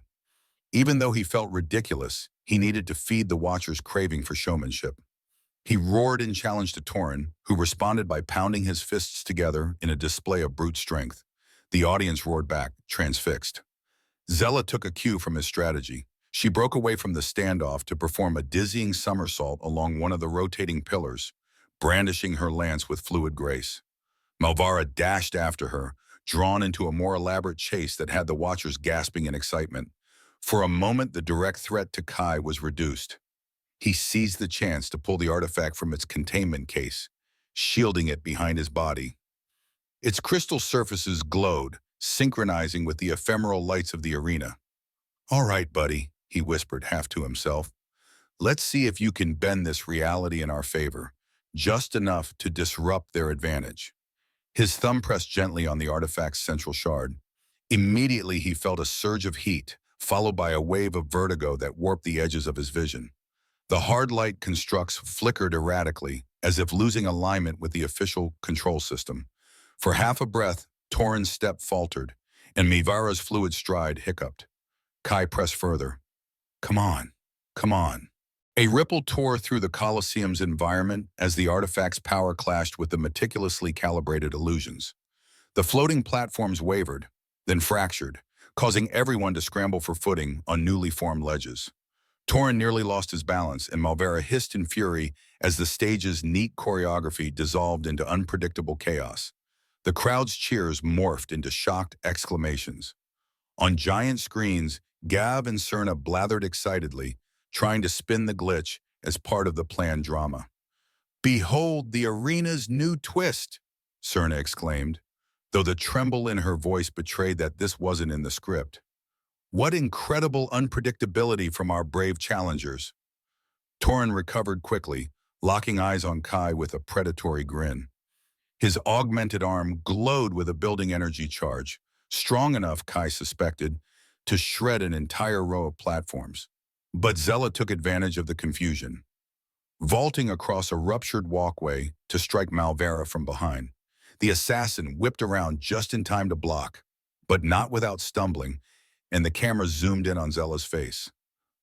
Even though he felt ridiculous, he needed to feed the watcher's craving for showmanship. He roared in challenge to Torin, who responded by pounding his fists together in a display of brute strength. The audience roared back, transfixed. Zella took a cue from his strategy. She broke away from the standoff to perform a dizzying somersault along one of the rotating pillars, brandishing her lance with fluid grace. Malvara dashed after her, drawn into a more elaborate chase that had the watchers gasping in excitement. For a moment, the direct threat to Kai was reduced. He seized the chance to pull the artifact from its containment case, shielding it behind his body. Its crystal surfaces glowed, synchronizing with the ephemeral lights of the arena. "All right, buddy," he whispered half to himself. "Let's see if you can bend this reality in our favor, just enough to disrupt their advantage." His thumb pressed gently on the artifact's central shard. Immediately he felt a surge of heat, followed by a wave of vertigo that warped the edges of his vision. The hard light constructs flickered erratically, as if losing alignment with the official control system. For half a breath, Torin's step faltered, and Mivara's fluid stride hiccuped. Kai pressed further. "Come on, come on." A ripple tore through the Colosseum's environment as the artifact's power clashed with the meticulously calibrated illusions. The floating platforms wavered, then fractured, causing everyone to scramble for footing on newly formed ledges. Torin nearly lost his balance, and Malvara hissed in fury as the stage's neat choreography dissolved into unpredictable chaos. The crowd's cheers morphed into shocked exclamations. On giant screens, Gav and Cerna blathered excitedly, trying to spin the glitch as part of the planned drama. "Behold the arena's new twist," Cerna exclaimed, though the tremble in her voice betrayed that this wasn't in the script. "What incredible unpredictability from our brave challengers." Torin recovered quickly, locking eyes on Kai with a predatory grin. His augmented arm glowed with a building energy charge, strong enough, Kai suspected, to shred an entire row of platforms. But Zella took advantage of the confusion, vaulting across a ruptured walkway to strike Malvara from behind. The assassin whipped around just in time to block, but not without stumbling, and the camera zoomed in on Zella's face.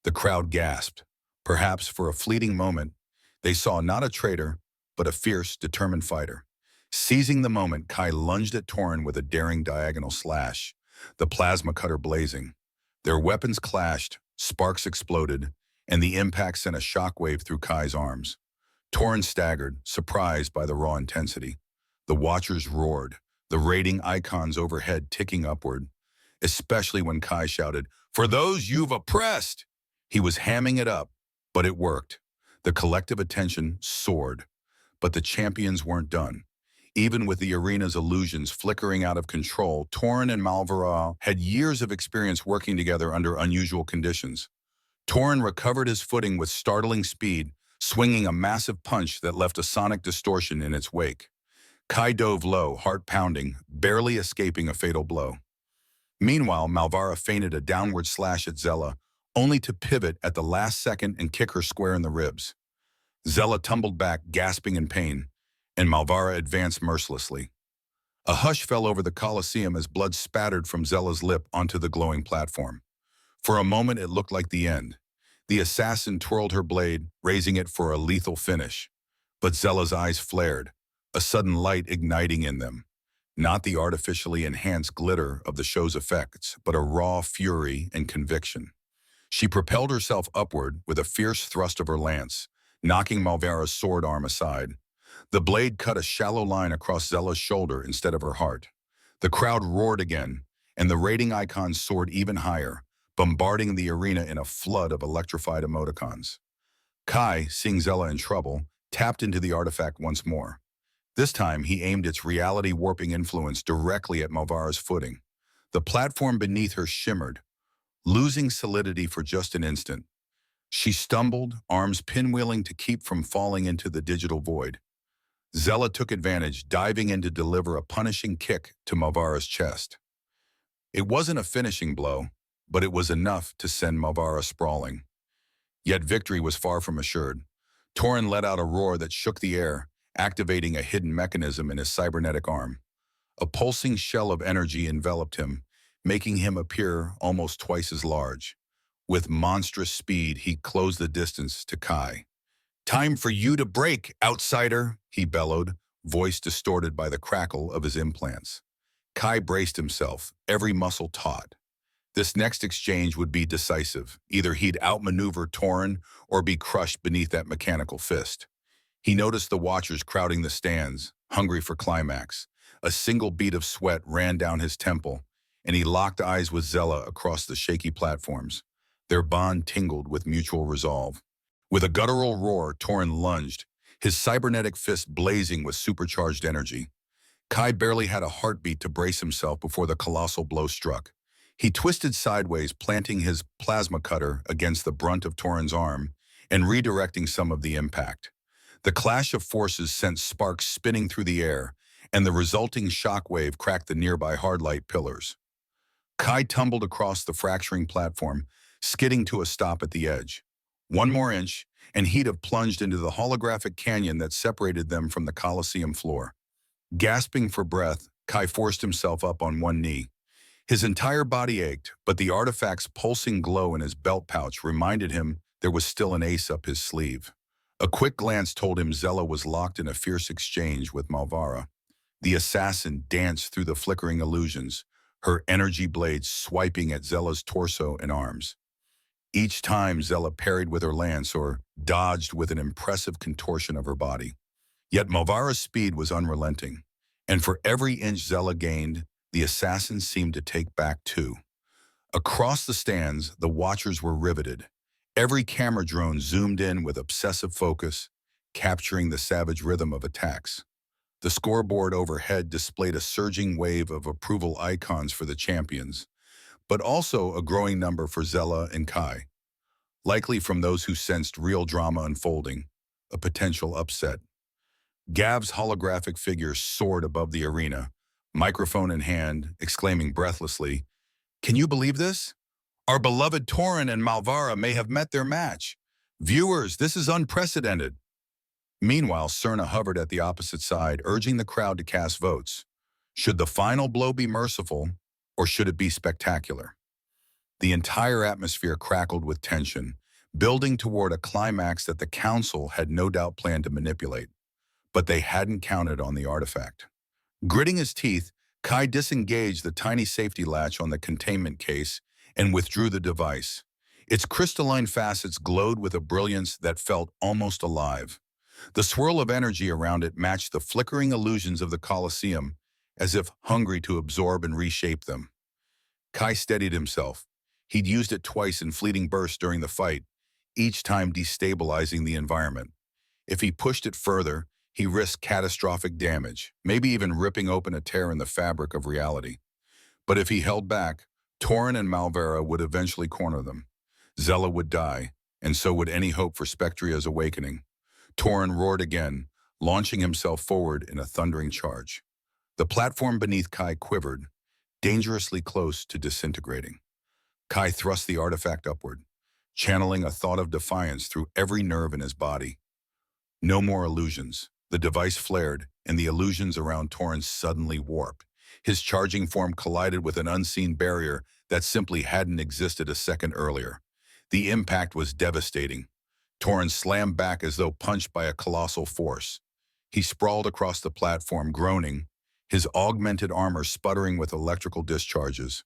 The crowd gasped. Perhaps for a fleeting moment, they saw not a traitor, but a fierce, determined fighter. Seizing the moment, Kai lunged at Torin with a daring diagonal slash, the plasma cutter blazing. Their weapons clashed, sparks exploded, and the impact sent a shockwave through Kai's arms. Torin staggered, surprised by the raw intensity. The watchers roared, the rating icons overhead ticking upward, especially when Kai shouted, "For those you've oppressed!" He was hamming it up, but it worked. The collective attention soared, but the champions weren't done. Even with the arena's illusions flickering out of control, Torin and Malvara had years of experience working together under unusual conditions. Torin recovered his footing with startling speed, swinging a massive punch that left a sonic distortion in its wake. Kai dove low, heart pounding, barely escaping a fatal blow. Meanwhile, Malvara feinted a downward slash at Zella, only to pivot at the last second and kick her square in the ribs. Zella tumbled back, gasping in pain, and Malvara advanced mercilessly. A hush fell over the Colosseum as blood spattered from Zella's lip onto the glowing platform. For a moment, it looked like the end. The assassin twirled her blade, raising it for a lethal finish. But Zella's eyes flared, a sudden light igniting in them. Not the artificially enhanced glitter of the show's effects, but a raw fury and conviction. She propelled herself upward with a fierce thrust of her lance, knocking Malvara's sword arm aside. The blade cut a shallow line across Zella's shoulder instead of her heart. The crowd roared again, and the rating icons soared even higher, bombarding the arena in a flood of electrified emoticons. Kai, seeing Zella in trouble, tapped into the artifact once more. This time, he aimed its reality-warping influence directly at Malvara's footing. The platform beneath her shimmered, losing solidity for just an instant. She stumbled, arms pinwheeling to keep from falling into the digital void. Zella took advantage, diving in to deliver a punishing kick to Malvara's chest. It wasn't a finishing blow, but it was enough to send Malvara sprawling. Yet victory was far from assured. Torin let out a roar that shook the air, activating a hidden mechanism in his cybernetic arm. A pulsing shell of energy enveloped him, making him appear almost twice as large. With monstrous speed, he closed the distance to Kai. "Time for you to break, outsider," he bellowed, voice distorted by the crackle of his implants. Kai braced himself, every muscle taut. This next exchange would be decisive. Either he'd outmaneuver Torin or be crushed beneath that mechanical fist. He noticed the watchers crowding the stands, hungry for climax. A single bead of sweat ran down his temple, and he locked eyes with Zella across the shaky platforms. Their bond tingled with mutual resolve. With a guttural roar, Torin lunged, his cybernetic fist blazing with supercharged energy. Kai barely had a heartbeat to brace himself before the colossal blow struck. He twisted sideways, planting his plasma cutter against the brunt of Torin's arm and redirecting some of the impact. The clash of forces sent sparks spinning through the air, and the resulting shockwave cracked the nearby hardlight pillars. Kai tumbled across the fracturing platform, skidding to a stop at the edge. One more inch, and he'd have plunged into the holographic canyon that separated them from the Colosseum floor. Gasping for breath, Kai forced himself up on one knee. His entire body ached, but the artifact's pulsing glow in his belt pouch reminded him there was still an ace up his sleeve. A quick glance told him Zella was locked in a fierce exchange with Malvara. The assassin danced through the flickering illusions, her energy blades swiping at Zella's torso and arms. Each time Zella parried with her lance or dodged with an impressive contortion of her body. Yet Malvara's speed was unrelenting, and for every inch Zella gained, the assassin seemed to take back too. Across the stands, the watchers were riveted. Every camera drone zoomed in with obsessive focus, capturing the savage rhythm of attacks. The scoreboard overhead displayed a surging wave of approval icons for the champions, but also a growing number for Zella and Kai, likely from those who sensed real drama unfolding, a potential upset. Gav's holographic figure soared above the arena, microphone in hand, exclaiming breathlessly, "Can you believe this? Our beloved Torin and Malvara may have met their match. Viewers, this is unprecedented." Meanwhile, Cerna hovered at the opposite side, urging the crowd to cast votes. Should the final blow be merciful, or should it be spectacular? The entire atmosphere crackled with tension, building toward a climax that the council had no doubt planned to manipulate. But they hadn't counted on the artifact. Gritting his teeth, Kai disengaged the tiny safety latch on the containment case and withdrew the device. Its crystalline facets glowed with a brilliance that felt almost alive. The swirl of energy around it matched the flickering illusions of the Colosseum, as if hungry to absorb and reshape them. Kai steadied himself. He'd used it twice in fleeting bursts during the fight, each time destabilizing the environment. If he pushed it further, he risked catastrophic damage, maybe even ripping open a tear in the fabric of reality. But if he held back, Torin and Malvara would eventually corner them. Zella would die, and so would any hope for Spectria's awakening. Torin roared again, launching himself forward in a thundering charge. The platform beneath Kai quivered, dangerously close to disintegrating. Kai thrust the artifact upward, channeling a thought of defiance through every nerve in his body. No more illusions. The device flared, and the illusions around Torin suddenly warped. His charging form collided with an unseen barrier that simply hadn't existed a second earlier. The impact was devastating. Torin slammed back as though punched by a colossal force. He sprawled across the platform, groaning, his augmented armor sputtering with electrical discharges.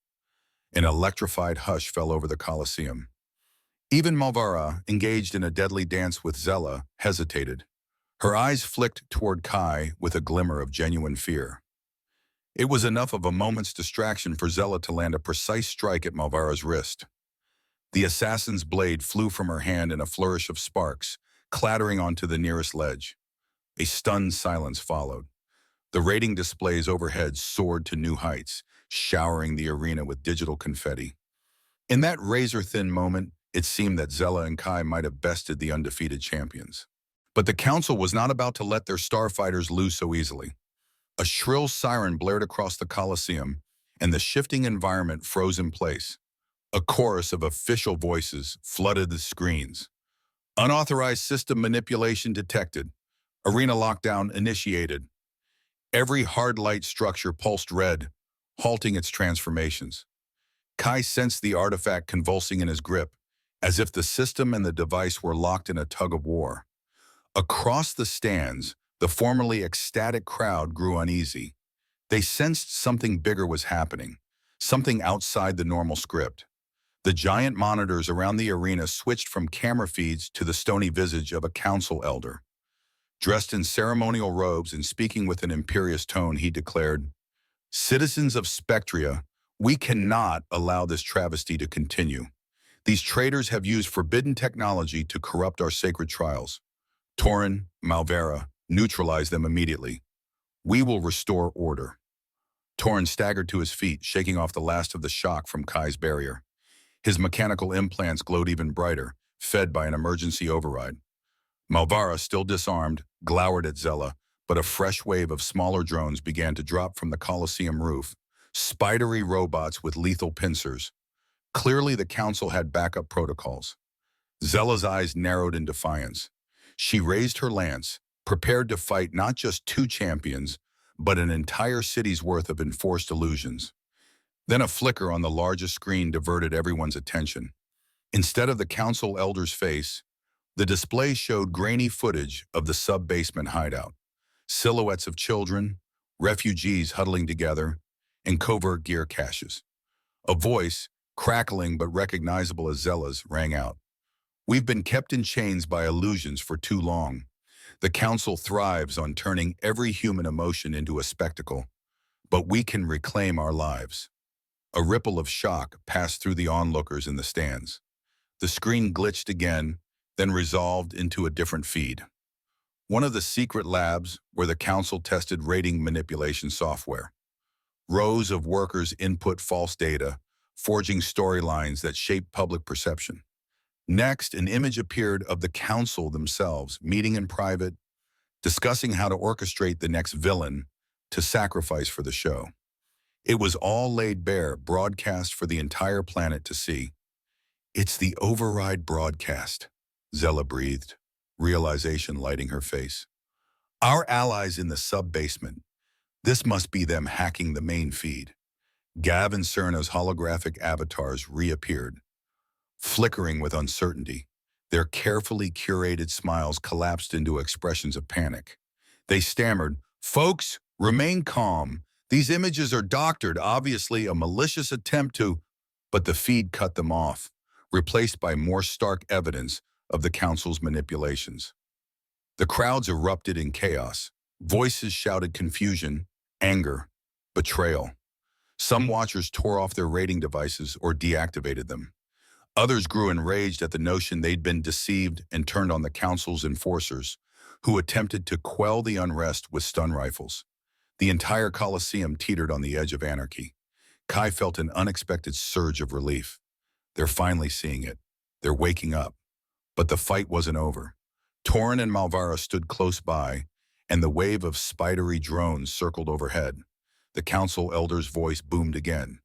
An electrified hush fell over the Colosseum. Even Malvara, engaged in a deadly dance with Zella, hesitated. Her eyes flicked toward Kai with a glimmer of genuine fear. It was enough of a moment's distraction for Zella to land a precise strike at Malvara's wrist. The assassin's blade flew from her hand in a flourish of sparks, clattering onto the nearest ledge. A stunned silence followed. The rating displays overhead soared to new heights, showering the arena with digital confetti. In that razor-thin moment, it seemed that Zella and Kai might have bested the undefeated champions. But the council was not about to let their starfighters lose so easily. A shrill siren blared across the Colosseum, and the shifting environment froze in place. A chorus of official voices flooded the screens. Unauthorized system manipulation detected. Arena lockdown initiated. Every hard light structure pulsed red, halting its transformations. Kai sensed the artifact convulsing in his grip, as if the system and the device were locked in a tug-of-war. Across the stands, the formerly ecstatic crowd grew uneasy. They sensed something bigger was happening, something outside the normal script. The giant monitors around the arena switched from camera feeds to the stony visage of a council elder. Dressed in ceremonial robes and speaking with an imperious tone, he declared, "Citizens of Spectria, we cannot allow this travesty to continue. These traitors have used forbidden technology to corrupt our sacred trials. Torin, Malvera, neutralize them immediately. We will restore order." Torin staggered to his feet, shaking off the last of the shock from Kai's barrier. His mechanical implants glowed even brighter, fed by an emergency override. Malvara, still disarmed, glowered at Zella, but a fresh wave of smaller drones began to drop from the Colosseum roof, spidery robots with lethal pincers. Clearly, the council had backup protocols. Zella's eyes narrowed in defiance. She raised her lance, prepared to fight not just two champions, but an entire city's worth of enforced illusions. Then a flicker on the largest screen diverted everyone's attention. Instead of the council elder's face, the display showed grainy footage of the sub-basement hideout. Silhouettes of children, refugees huddling together, and covert gear caches. A voice, crackling but recognizable as Zella's, rang out. "We've been kept in chains by illusions for too long. The council thrives on turning every human emotion into a spectacle, but we can reclaim our lives." A ripple of shock passed through the onlookers in the stands. The screen glitched again, then resolved into a different feed. One of the secret labs where the council tested rating manipulation software. Rows of workers input false data, forging storylines that shape public perception. Next, an image appeared of the council themselves, meeting in private, discussing how to orchestrate the next villain to sacrifice for the show. It was all laid bare, broadcast for the entire planet to see. "It's the override broadcast," Zella breathed, realization lighting her face. "Our allies in the sub-basement. This must be them hacking the main feed." Gav and Cerna's holographic avatars reappeared, flickering with uncertainty. Their carefully curated smiles collapsed into expressions of panic. They stammered, "Folks, remain calm. These images are doctored, obviously a malicious attempt to—" But the feed cut them off, replaced by more stark evidence of the council's manipulations. The crowds erupted in chaos. Voices shouted confusion, anger, betrayal. Some watchers tore off their rating devices or deactivated them. Others grew enraged at the notion they'd been deceived and turned on the council's enforcers, who attempted to quell the unrest with stun rifles. The entire Colosseum teetered on the edge of anarchy. Kai felt an unexpected surge of relief. They're finally seeing it. They're waking up. But the fight wasn't over. Torin and Malvara stood close by, and the wave of spidery drones circled overhead. The council elder's voice boomed again,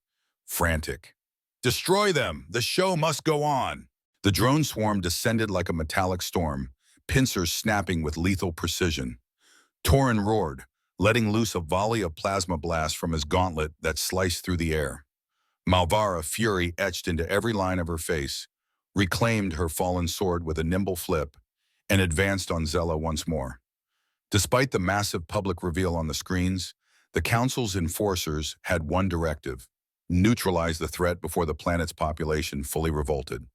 frantic. "Destroy them! The show must go on!" The drone swarm descended like a metallic storm, pincers snapping with lethal precision. Torin roared, letting loose a volley of plasma blasts from his gauntlet that sliced through the air. Malvara, fury etched into every line of her face, reclaimed her fallen sword with a nimble flip, and advanced on Zella once more. Despite the massive public reveal on the screens, the council's enforcers had one directive: neutralize the threat before the planet's population fully revolted.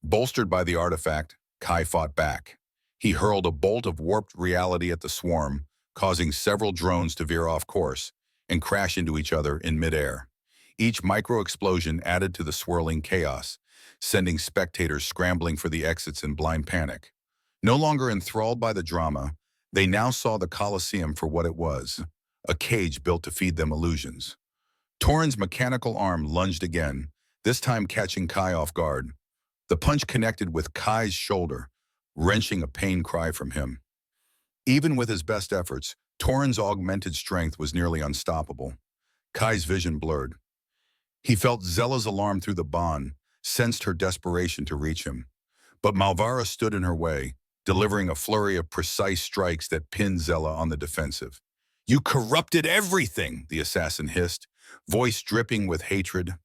Bolstered by the artifact, Kai fought back. He hurled a bolt of warped reality at the swarm, causing several drones to veer off course and crash into each other in midair. Each micro-explosion added to the swirling chaos, sending spectators scrambling for the exits in blind panic. No longer enthralled by the drama, they now saw the Colosseum for what it was, a cage built to feed them illusions. Torin's mechanical arm lunged again, this time catching Kai off guard. The punch connected with Kai's shoulder, wrenching a pain cry from him. Even with his best efforts, Torin's augmented strength was nearly unstoppable. Kai's vision blurred. He felt Zella's alarm through the bond, sensed her desperation to reach him. But Malvara stood in her way, delivering a flurry of precise strikes that pinned Zella on the defensive. "You corrupted everything," the assassin hissed, voice dripping with hatred.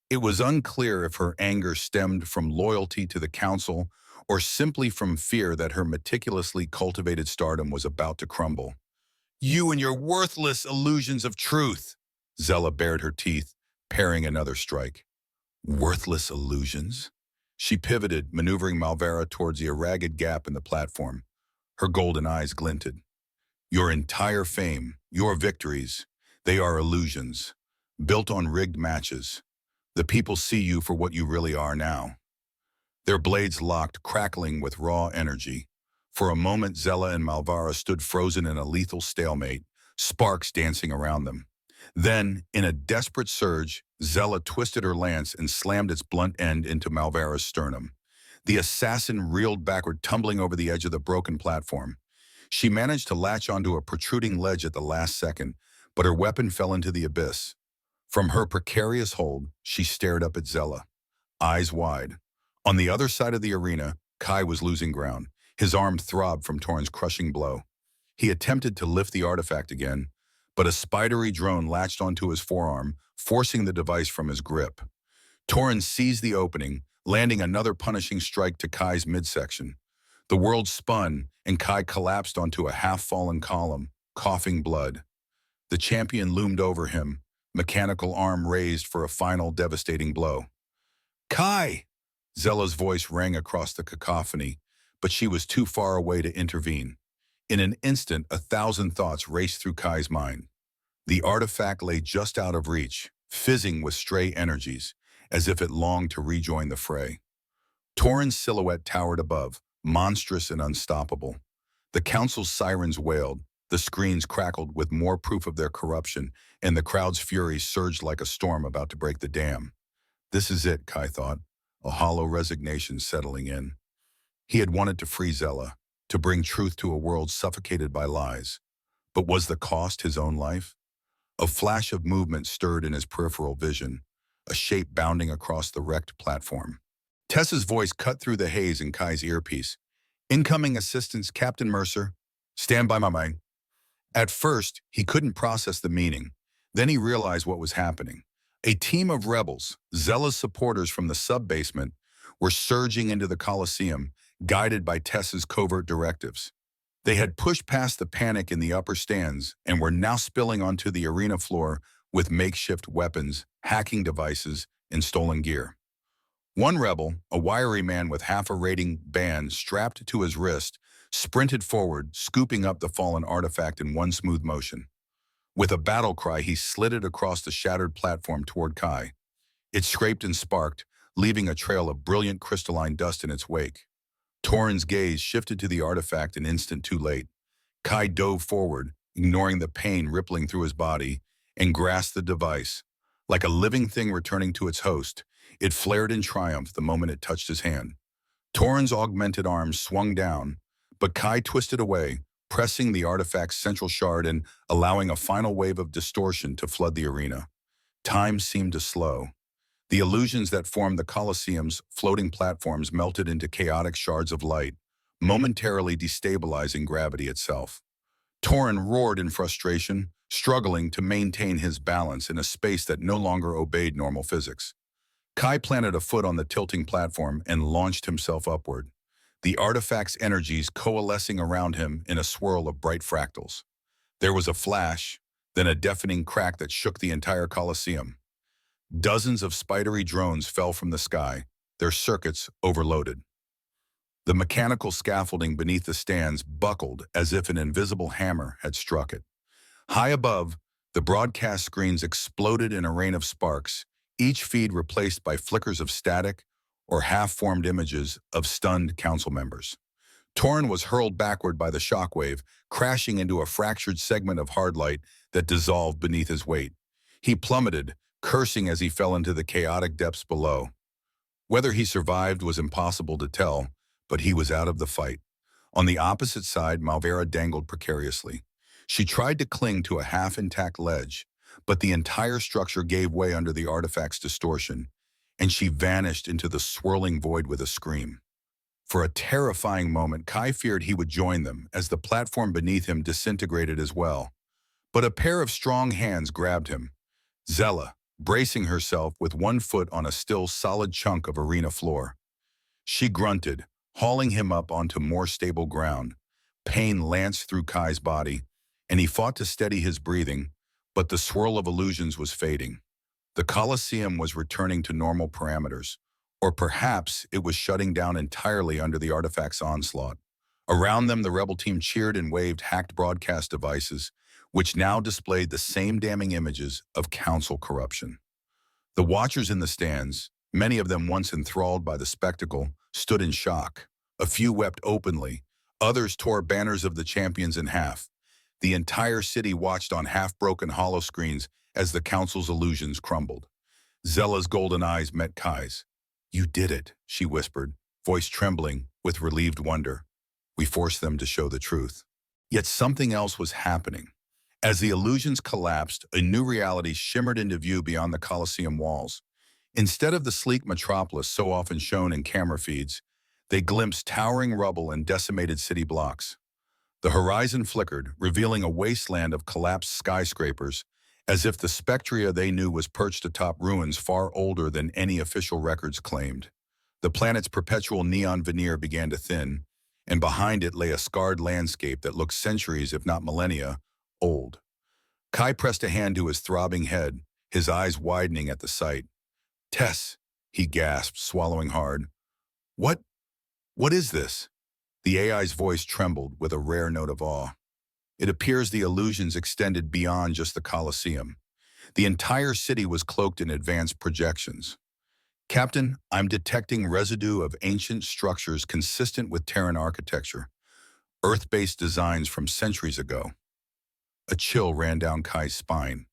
It was unclear if her anger stemmed from loyalty to the council or simply from fear that her meticulously cultivated stardom was about to crumble. "You and your worthless illusions of truth!" Zella bared her teeth, parrying another strike. Worthless illusions? She pivoted, maneuvering Malvara towards the ragged gap in the platform. Her golden eyes glinted. "Your entire fame, your victories, they are illusions, built on rigged matches. The people see you for what you really are now." Their blades locked, crackling with raw energy. For a moment, Zella and Malvara stood frozen in a lethal stalemate, sparks dancing around them. Then, in a desperate surge, Zella twisted her lance and slammed its blunt end into Malvara's sternum. The assassin reeled backward, tumbling over the edge of the broken platform. She managed to latch onto a protruding ledge at the last second, but her weapon fell into the abyss. From her precarious hold, she stared up at Zella, eyes wide. On the other side of the arena, Kai was losing ground. His arm throbbed from Torin's crushing blow. He attempted to lift the artifact again, but a spidery drone latched onto his forearm, forcing the device from his grip. Torin seized the opening, landing another punishing strike to Kai's midsection. The world spun, and Kai collapsed onto a half-fallen column, coughing blood. The champion loomed over him, mechanical arm raised for a final devastating blow. "Kai!" Zella's voice rang across the cacophony, but she was too far away to intervene. In an instant, 1,000 thoughts raced through Kai's mind. The artifact lay just out of reach, fizzing with stray energies, as if it longed to rejoin the fray. Torin's silhouette towered above, monstrous and unstoppable. The council's sirens wailed, the screens crackled with more proof of their corruption, and the crowd's fury surged like a storm about to break the dam. This is it, Kai thought, a hollow resignation settling in. He had wanted to free Zella, to bring truth to a world suffocated by lies. But was the cost his own life? A flash of movement stirred in his peripheral vision, a shape bounding across the wrecked platform. Tessa's voice cut through the haze in Kai's earpiece. "Incoming assistance, Captain Mercer. Stand by my mind." At first, he couldn't process the meaning. Then he realized what was happening. A team of rebels, zealous supporters from the sub-basement, were surging into the Colosseum, guided by Tessa's covert directives. They had pushed past the panic in the upper stands and were now spilling onto the arena floor with makeshift weapons, hacking devices, and stolen gear. One rebel, a wiry man with half a rating band strapped to his wrist, sprinted forward, scooping up the fallen artifact in one smooth motion. With a battle cry, he slid it across the shattered platform toward Kai. It scraped and sparked, leaving a trail of brilliant crystalline dust in its wake. Torin's gaze shifted to the artifact an instant too late. Kai dove forward, ignoring the pain rippling through his body, and grasped the device. Like a living thing returning to its host, it flared in triumph the moment it touched his hand. Torin's augmented arms swung down, but Kai twisted away, pressing the artifact's central shard and allowing a final wave of distortion to flood the arena. Time seemed to slow. The illusions that formed the Colosseum's floating platforms melted into chaotic shards of light, momentarily destabilizing gravity itself. Torin roared in frustration, struggling to maintain his balance in a space that no longer obeyed normal physics. Kai planted a foot on the tilting platform and launched himself upward, the artifact's energies coalescing around him in a swirl of bright fractals. There was a flash, then a deafening crack that shook the entire Colosseum. Dozens of spidery drones fell from the sky, their circuits overloaded. The mechanical scaffolding beneath the stands buckled as if an invisible hammer had struck it. High above, the broadcast screens exploded in a rain of sparks, each feed replaced by flickers of static or half-formed images of stunned council members. Torin was hurled backward by the shockwave, crashing into a fractured segment of hard light that dissolved beneath his weight. He plummeted, cursing as he fell into the chaotic depths below. Whether he survived was impossible to tell, but he was out of the fight. On the opposite side, Malvera dangled precariously. She tried to cling to a half-intact ledge, but the entire structure gave way under the artifact's distortion, and she vanished into the swirling void with a scream. For a terrifying moment, Kai feared he would join them as the platform beneath him disintegrated as well. But a pair of strong hands grabbed him. Zella, bracing herself with one foot on a still solid chunk of arena floor. She grunted, hauling him up onto more stable ground. Pain lanced through Kai's body, and he fought to steady his breathing, but the swirl of illusions was fading. The Colosseum was returning to normal parameters, or perhaps it was shutting down entirely under the artifact's onslaught. Around them, the rebel team cheered and waved hacked broadcast devices, which now displayed the same damning images of council corruption. The watchers in the stands, many of them once enthralled by the spectacle, stood in shock. A few wept openly, others tore banners of the champions in half. The entire city watched on half-broken hollow screens as the council's illusions crumbled. Zella's golden eyes met Kai's. "You did it," she whispered, voice trembling with relieved wonder. "We forced them to show the truth." Yet something else was happening. As the illusions collapsed, a new reality shimmered into view beyond the Colosseum walls. Instead of the sleek metropolis so often shown in camera feeds, they glimpsed towering rubble and decimated city blocks. The horizon flickered, revealing a wasteland of collapsed skyscrapers, as if the spectria they knew was perched atop ruins far older than any official records claimed. The planet's perpetual neon veneer began to thin, and behind it lay a scarred landscape that looked centuries, if not millennia, old. Kai pressed a hand to his throbbing head, his eyes widening at the sight. "Tess," he gasped, swallowing hard. What is this?" The AI's voice trembled with a rare note of awe. "It appears the illusions extended beyond just the Colosseum. The entire city was cloaked in advanced projections. Captain, I'm detecting residue of ancient structures consistent with Terran architecture, Earth-based designs from centuries ago." A chill ran down Kai's spine.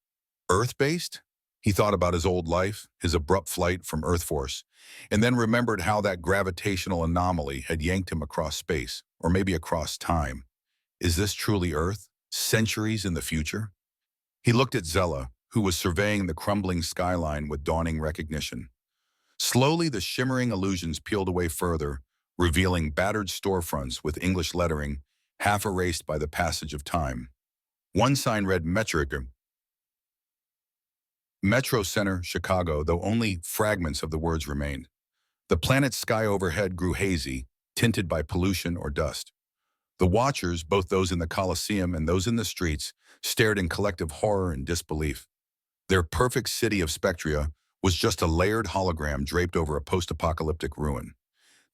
Earth-based? He thought about his old life, his abrupt flight from Earth Force, and then remembered how that gravitational anomaly had yanked him across space, or maybe across time. Is this truly Earth, centuries in the future? He looked at Zella, who was surveying the crumbling skyline with dawning recognition. Slowly, the shimmering illusions peeled away further, revealing battered storefronts with English lettering, half erased by the passage of time. One sign read Metro Center, Chicago, though only fragments of the words remained. The planet's sky overhead grew hazy, tinted by pollution or dust. The watchers, both those in the Colosseum and those in the streets, stared in collective horror and disbelief. Their perfect city of Spectria was just a layered hologram draped over a post-apocalyptic ruin.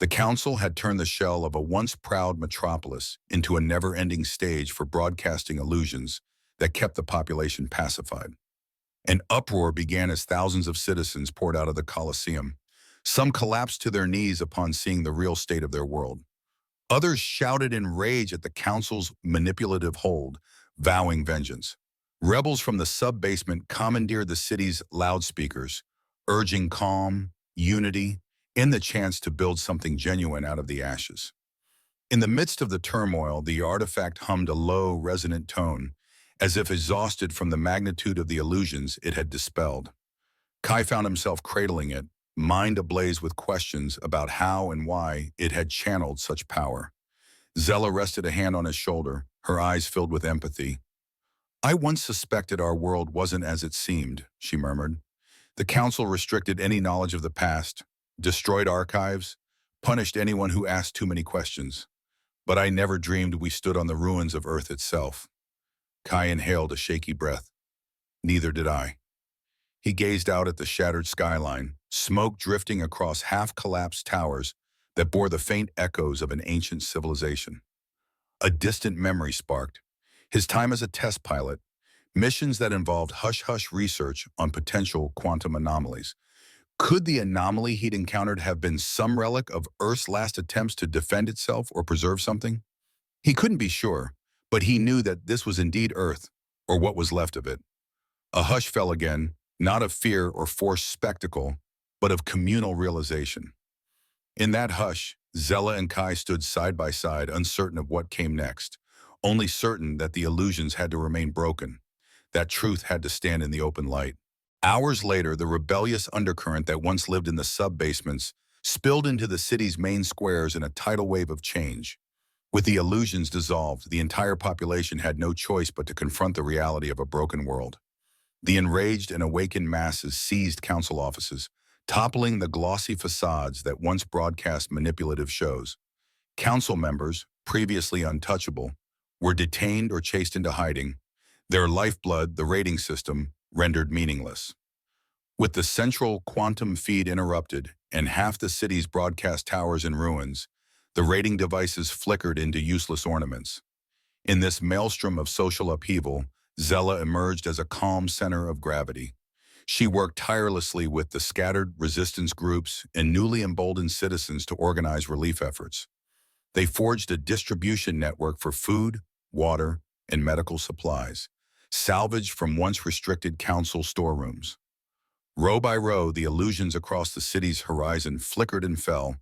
The council had turned the shell of a once proud metropolis into a never-ending stage for broadcasting illusions that kept the population pacified. An uproar began as thousands of citizens poured out of the Colosseum. Some collapsed to their knees upon seeing the real state of their world. Others shouted in rage at the council's manipulative hold, vowing vengeance. Rebels from the sub-basement commandeered the city's loudspeakers, urging calm, unity, and the chance to build something genuine out of the ashes. In the midst of the turmoil, the artifact hummed a low, resonant tone, as if exhausted from the magnitude of the illusions it had dispelled. Kai found himself cradling it, mind ablaze with questions about how and why it had channeled such power. Zella rested a hand on his shoulder, her eyes filled with empathy. "I once suspected our world wasn't as it seemed," she murmured. "The council restricted any knowledge of the past, destroyed archives, punished anyone who asked too many questions. But I never dreamed we stood on the ruins of Earth itself." Kai inhaled a shaky breath. "Neither did I." He gazed out at the shattered skyline, smoke drifting across half-collapsed towers that bore the faint echoes of an ancient civilization. A distant memory sparked. His time as a test pilot, missions that involved hush-hush research on potential quantum anomalies. Could the anomaly he'd encountered have been some relic of Earth's last attempts to defend itself or preserve something? He couldn't be sure, but he knew that this was indeed Earth, or what was left of it. A hush fell again, not of fear or forced spectacle, but of communal realization. In that hush, Zella and Kai stood side by side, uncertain of what came next, only certain that the illusions had to remain broken, that truth had to stand in the open light. Hours later, the rebellious undercurrent that once lived in the sub-basements spilled into the city's main squares in a tidal wave of change. With the illusions dissolved, the entire population had no choice but to confront the reality of a broken world. The enraged and awakened masses seized council offices, toppling the glossy facades that once broadcast manipulative shows. Council members, previously untouchable, were detained or chased into hiding, their lifeblood, the rating system, rendered meaningless. With the central quantum feed interrupted and half the city's broadcast towers in ruins, the rating devices flickered into useless ornaments. In this maelstrom of social upheaval, Zella emerged as a calm center of gravity. She worked tirelessly with the scattered resistance groups and newly emboldened citizens to organize relief efforts. They forged a distribution network for food, water, and medical supplies, salvaged from once restricted council storerooms. Row by row, the illusions across the city's horizon flickered and fell,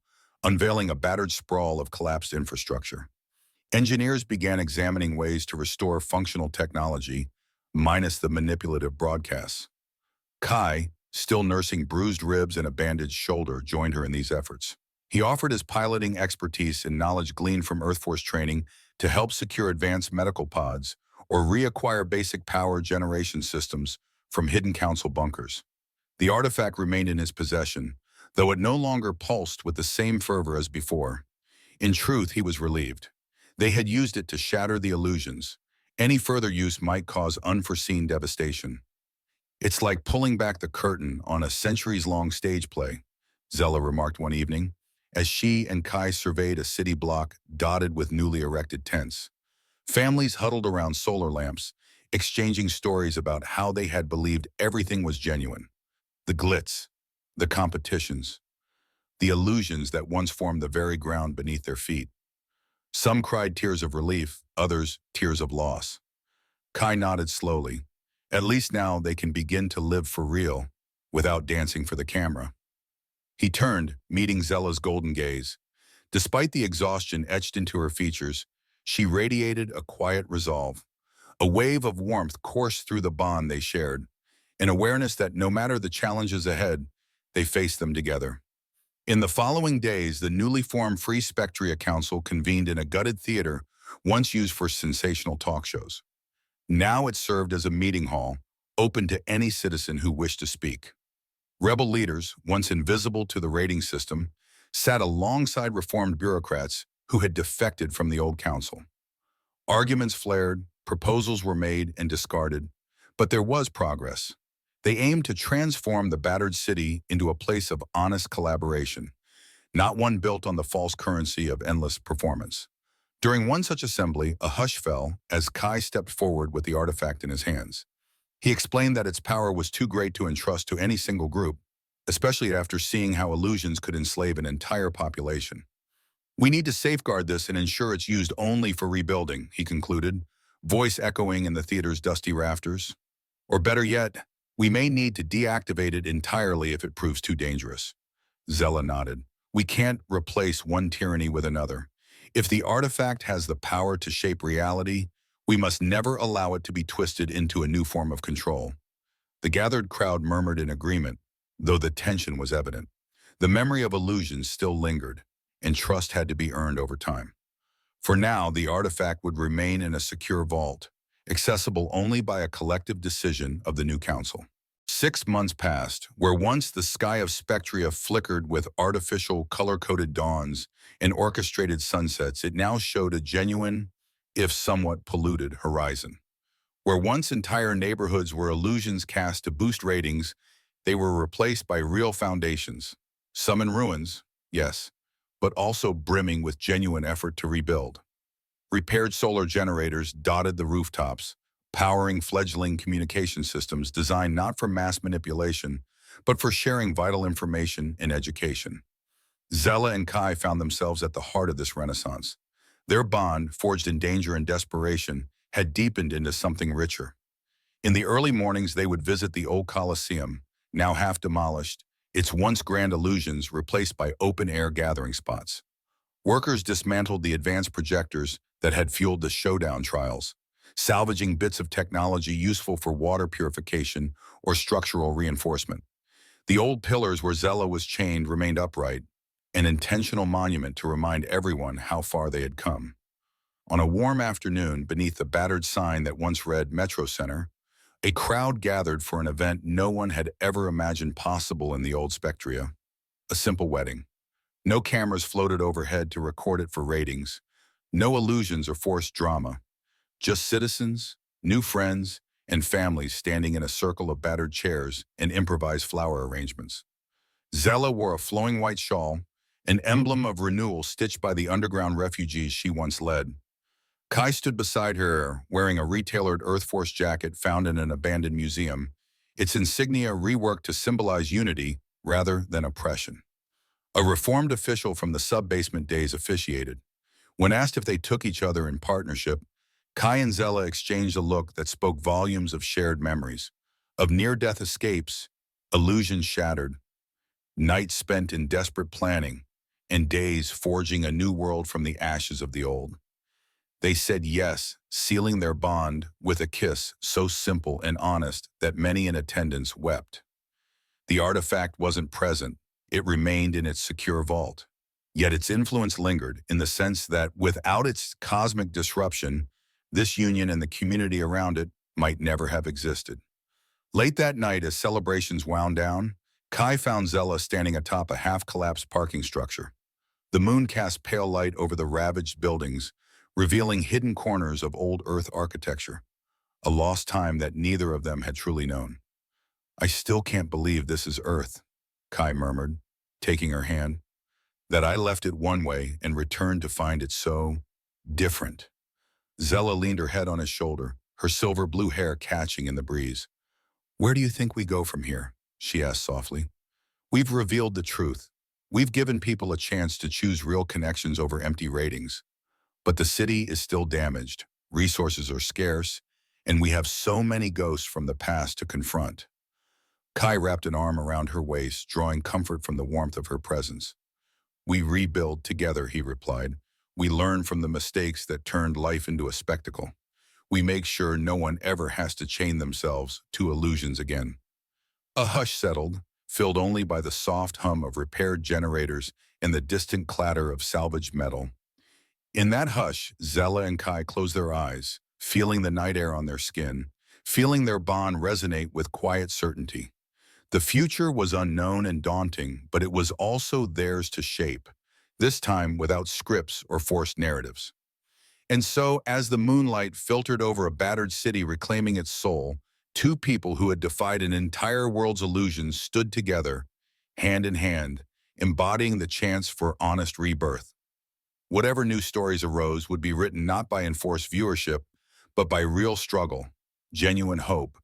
unveiling a battered sprawl of collapsed infrastructure. Engineers began examining ways to restore functional technology, minus the manipulative broadcasts. Kai, still nursing bruised ribs and a bandaged shoulder, joined her in these efforts. He offered his piloting expertise and knowledge gleaned from Earth Force training to help secure advanced medical pods or reacquire basic power generation systems from hidden council bunkers. The artifact remained in his possession, though it no longer pulsed with the same fervor as before. In truth, he was relieved. They had used it to shatter the illusions. Any further use might cause unforeseen devastation. "It's like pulling back the curtain on a centuries-long stage play," Zella remarked one evening, as she and Kai surveyed a city block dotted with newly erected tents. Families huddled around solar lamps, exchanging stories about how they had believed everything was genuine. The glitz, the competitions, the illusions that once formed the very ground beneath their feet. Some cried tears of relief, others tears of loss. Kai nodded slowly. At least now they can begin to live for real, without dancing for the camera. He turned, meeting Zella's golden gaze. Despite the exhaustion etched into her features, she radiated a quiet resolve. A wave of warmth coursed through the bond they shared, an awareness that no matter the challenges ahead, they faced them together. In the following days, the newly formed Free Spectria Council convened in a gutted theater once used for sensational talk shows. Now it served as a meeting hall, open to any citizen who wished to speak. Rebel leaders, once invisible to the rating system, sat alongside reformed bureaucrats who had defected from the old council. Arguments flared, proposals were made and discarded, but there was progress. They aimed to transform the battered city into a place of honest collaboration, not one built on the false currency of endless performance. During one such assembly, a hush fell as Kai stepped forward with the artifact in his hands. He explained that its power was too great to entrust to any single group, especially after seeing how illusions could enslave an entire population. "We need to safeguard this and ensure it's used only for rebuilding," he concluded, voice echoing in the theater's dusty rafters. "Or better yet, we may need to deactivate it entirely if it proves too dangerous." Zella nodded. "We can't replace one tyranny with another. If the artifact has the power to shape reality, we must never allow it to be twisted into a new form of control." The gathered crowd murmured in agreement, though the tension was evident. The memory of illusions still lingered, and trust had to be earned over time. For now, the artifact would remain in a secure vault, accessible only by a collective decision of the new council. 6 months passed, where once the sky of Spectria flickered with artificial color-coded dawns and orchestrated sunsets, it now showed a genuine, if somewhat polluted, horizon. Where once entire neighborhoods were illusions cast to boost ratings, they were replaced by real foundations, some in ruins, yes, but also brimming with genuine effort to rebuild. Repaired solar generators dotted the rooftops, powering fledgling communication systems designed not for mass manipulation, but for sharing vital information and education. Zella and Kai found themselves at the heart of this renaissance. Their bond, forged in danger and desperation, had deepened into something richer. In the early mornings, they would visit the old Colosseum, now half demolished, its once grand illusions replaced by open-air gathering spots. Workers dismantled the advanced projectors that had fueled the showdown trials, salvaging bits of technology useful for water purification or structural reinforcement. The old pillars where Zella was chained remained upright, an intentional monument to remind everyone how far they had come. On a warm afternoon, beneath the battered sign that once read Metro Center, a crowd gathered for an event no one had ever imagined possible in the old Spectria, a simple wedding. No cameras floated overhead to record it for ratings, no illusions or forced drama, just citizens, new friends, and families standing in a circle of battered chairs and improvised flower arrangements. Zella wore a flowing white shawl, an emblem of renewal stitched by the underground refugees she once led. Kai stood beside her, wearing a retailered Earth Force jacket found in an abandoned museum, its insignia reworked to symbolize unity rather than oppression. A reformed official from the sub-basement days officiated. When asked if they took each other in partnership, Kai and Zella exchanged a look that spoke volumes of shared memories, of near-death escapes, illusions shattered, nights spent in desperate planning, and days forging a new world from the ashes of the old. They said yes, sealing their bond with a kiss so simple and honest that many in attendance wept. The artifact wasn't present, it remained in its secure vault. Yet its influence lingered in the sense that without its cosmic disruption, this union and the community around it might never have existed. Late that night, as celebrations wound down, Kai found Zella standing atop a half-collapsed parking structure. The moon cast pale light over the ravaged buildings, revealing hidden corners of old Earth architecture, a lost time that neither of them had truly known. "I still can't believe this is Earth," Kai murmured, taking her hand, "that I left it one way and returned to find it so different." Zella leaned her head on his shoulder, her silver blue hair catching in the breeze. "Where do you think we go from here?" she asked softly. "We've revealed the truth. We've given people a chance to choose real connections over empty ratings. But the city is still damaged, resources are scarce, and we have so many ghosts from the past to confront." Kai wrapped an arm around her waist, drawing comfort from the warmth of her presence. "We rebuild together," he replied. "We learn from the mistakes that turned life into a spectacle. We make sure no one ever has to chain themselves to illusions again." A hush settled, filled only by the soft hum of repaired generators and the distant clatter of salvaged metal. In that hush, Zella and Kai closed their eyes, feeling the night air on their skin, feeling their bond resonate with quiet certainty. The future was unknown and daunting, but it was also theirs to shape, this time without scripts or forced narratives. And so, as the moonlight filtered over a battered city reclaiming its soul, two people who had defied an entire world's illusions stood together, hand in hand, embodying the chance for honest rebirth. Whatever new stories arose would be written not by enforced viewership, but by real struggle, genuine hope,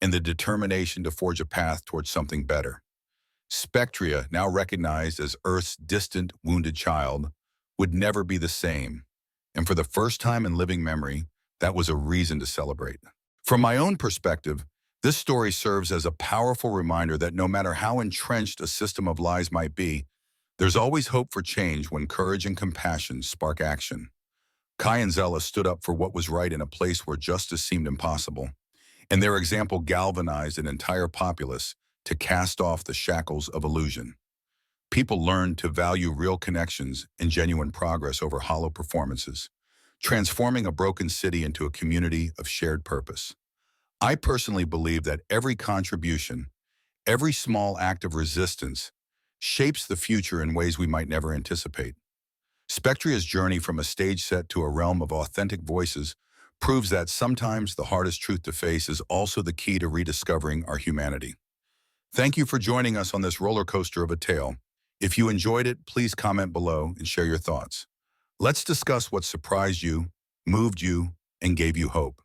and the determination to forge a path towards something better. Spectria, now recognized as Earth's distant, wounded child, would never be the same. And for the first time in living memory, that was a reason to celebrate. From my own perspective, this story serves as a powerful reminder that no matter how entrenched a system of lies might be, there's always hope for change when courage and compassion spark action. Kai and Zella stood up for what was right in a place where justice seemed impossible, and their example galvanized an entire populace to cast off the shackles of illusion. People learned to value real connections and genuine progress over hollow performances, transforming a broken city into a community of shared purpose. I personally believe that every contribution, every small act of resistance, shapes the future in ways we might never anticipate. Spectria's journey from a stage set to a realm of authentic voices proves that sometimes the hardest truth to face is also the key to rediscovering our humanity. Thank you for joining us on this roller coaster of a tale. If you enjoyed it, please comment below and share your thoughts. Let's discuss what surprised you, moved you, and gave you hope.